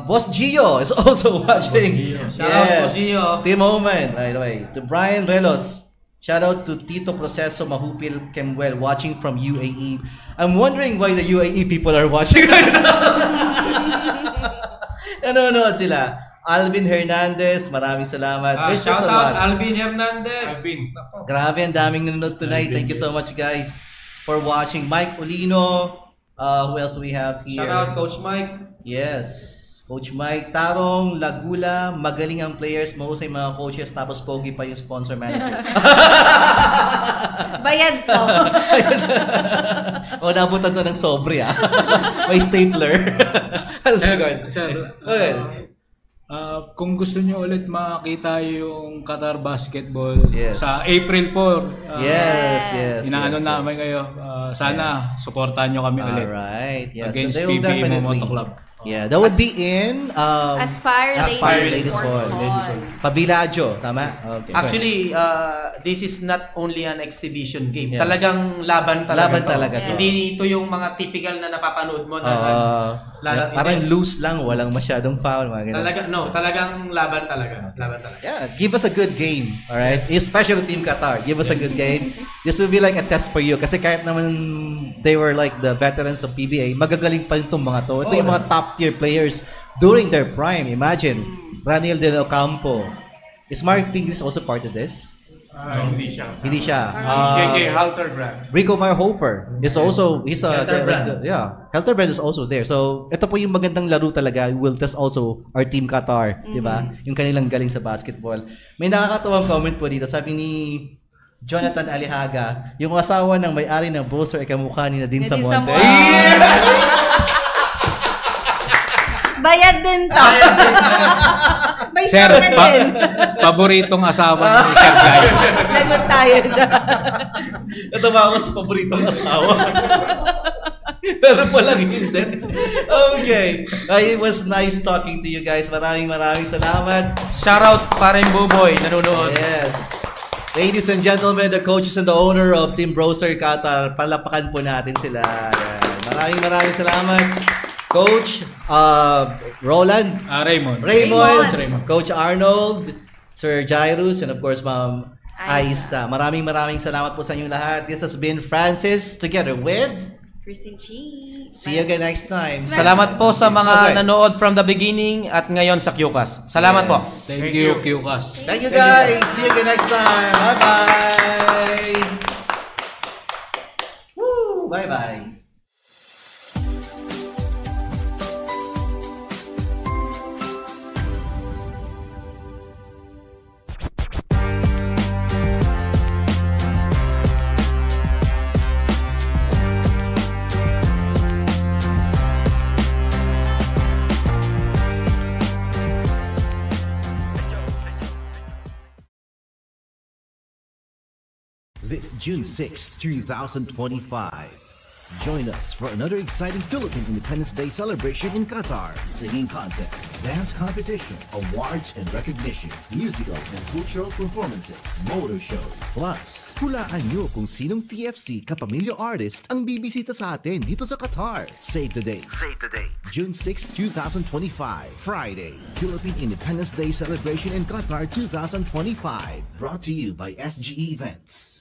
Boss Gio is also watching. Shout out, Boss Gio. Team Oman, by the way. To Brian Relos. Shout out to Tito Proceso Mahupil Kemwell watching from UAE. I'm wondering why the UAE people are watching right now. Nanonood sila. Alvin Hernandez, maraming salamat. There's just Shout a lot. out Alvin Hernandez. Grabe, ang daming nanonood tonight. Thank you so much, guys, for watching. Mike Olino. Who else do we have here? Shout out Coach Mike. Yes. Coach Mike. Tarong, Lagula. Magaling ang players. Mahusay mga coaches. Tapos pogi pa yung sponsor manager. Bayad to. O, nabutan to ng sobre, ah. May stapler. Kung gusto nyo ulit makita yung Qatar Basketball sa April 4. Inaano namin kayo. Sana supportahan nyo kami ulit. Alright. Yes. Against So they will PBA definitely Moto Club. Yeah, that would be in Aspire Ladies Sports Hall. Pabiladyo, tama? Okay. Actually, this is not only an exhibition game. Yeah. Talagang laban talaga. Laban talaga to. Hindi ito yung mga typical na napapanood mo na parang loose lang, walang masyadong foul, mga ganun. Talagang laban talaga. Laban talaga. Yeah, give us a good game, all right? Especially Team Qatar, give us a good game. This will be like a test for you kasi kahit naman they were like the veterans of PBA, magagaling pa rin itong mga to. Ito yung mga top-tier players during their prime. Imagine, Raniel Del Ocampo. Is Mark Pinglis also part of this? Hindi siya. Hindi siya. JJ Halterbrand. Rico Marhofer is also, Halterbrand is also there. So, ito po yung magandang laro talaga. Will test also our Team Qatar, di ba? Yung kanilang galing sa basketball. May nakakatawang comment po dito. Sabi ni Jonathan Alihaga, yung asawa ng may-ari ng Brewster ay kamukha ni Nadine Samonte. Bayad din to. May Sir, na din. Paboritong asawa ni Sir Guy. Lagot tayo siya. Natawa ako sa paboritong asawa. Pero palang hindi. Okay. It was nice talking to you guys. Maraming salamat. Shoutout pa rin Buboy, nanonood. Yes. Ladies and gentlemen, the coaches and the owner of Team Brewster Qatar, palapakan po natin sila. Yan. Maraming salamat. Coach Roland, Raymond, Coach Arnold, Sir Jairus, and of course Ma'am Aisa. Maraming salamat po sa inyong lahat. This has been Francis together with Christine Chi. See you again next time. Salamat po sa mga nanood from the beginning at ngayon sa QCAS. Salamat po. Thank you, QCAS. Thank you guys. See you again next time. Bye-bye. Woo! Bye-bye. This June 6, 2025. Join us for another exciting Philippine Independence Day celebration in Qatar. Singing contest, dance competition, awards and recognition, musical and cultural performances, motor show. Plus, hulaan nyo kung sinong TFC kapamilya artist ang bibisita sa atin dito sa Qatar. Save the date. June 6, 2025, Friday. Philippine Independence Day celebration in Qatar 2025. Brought to you by SGE Events.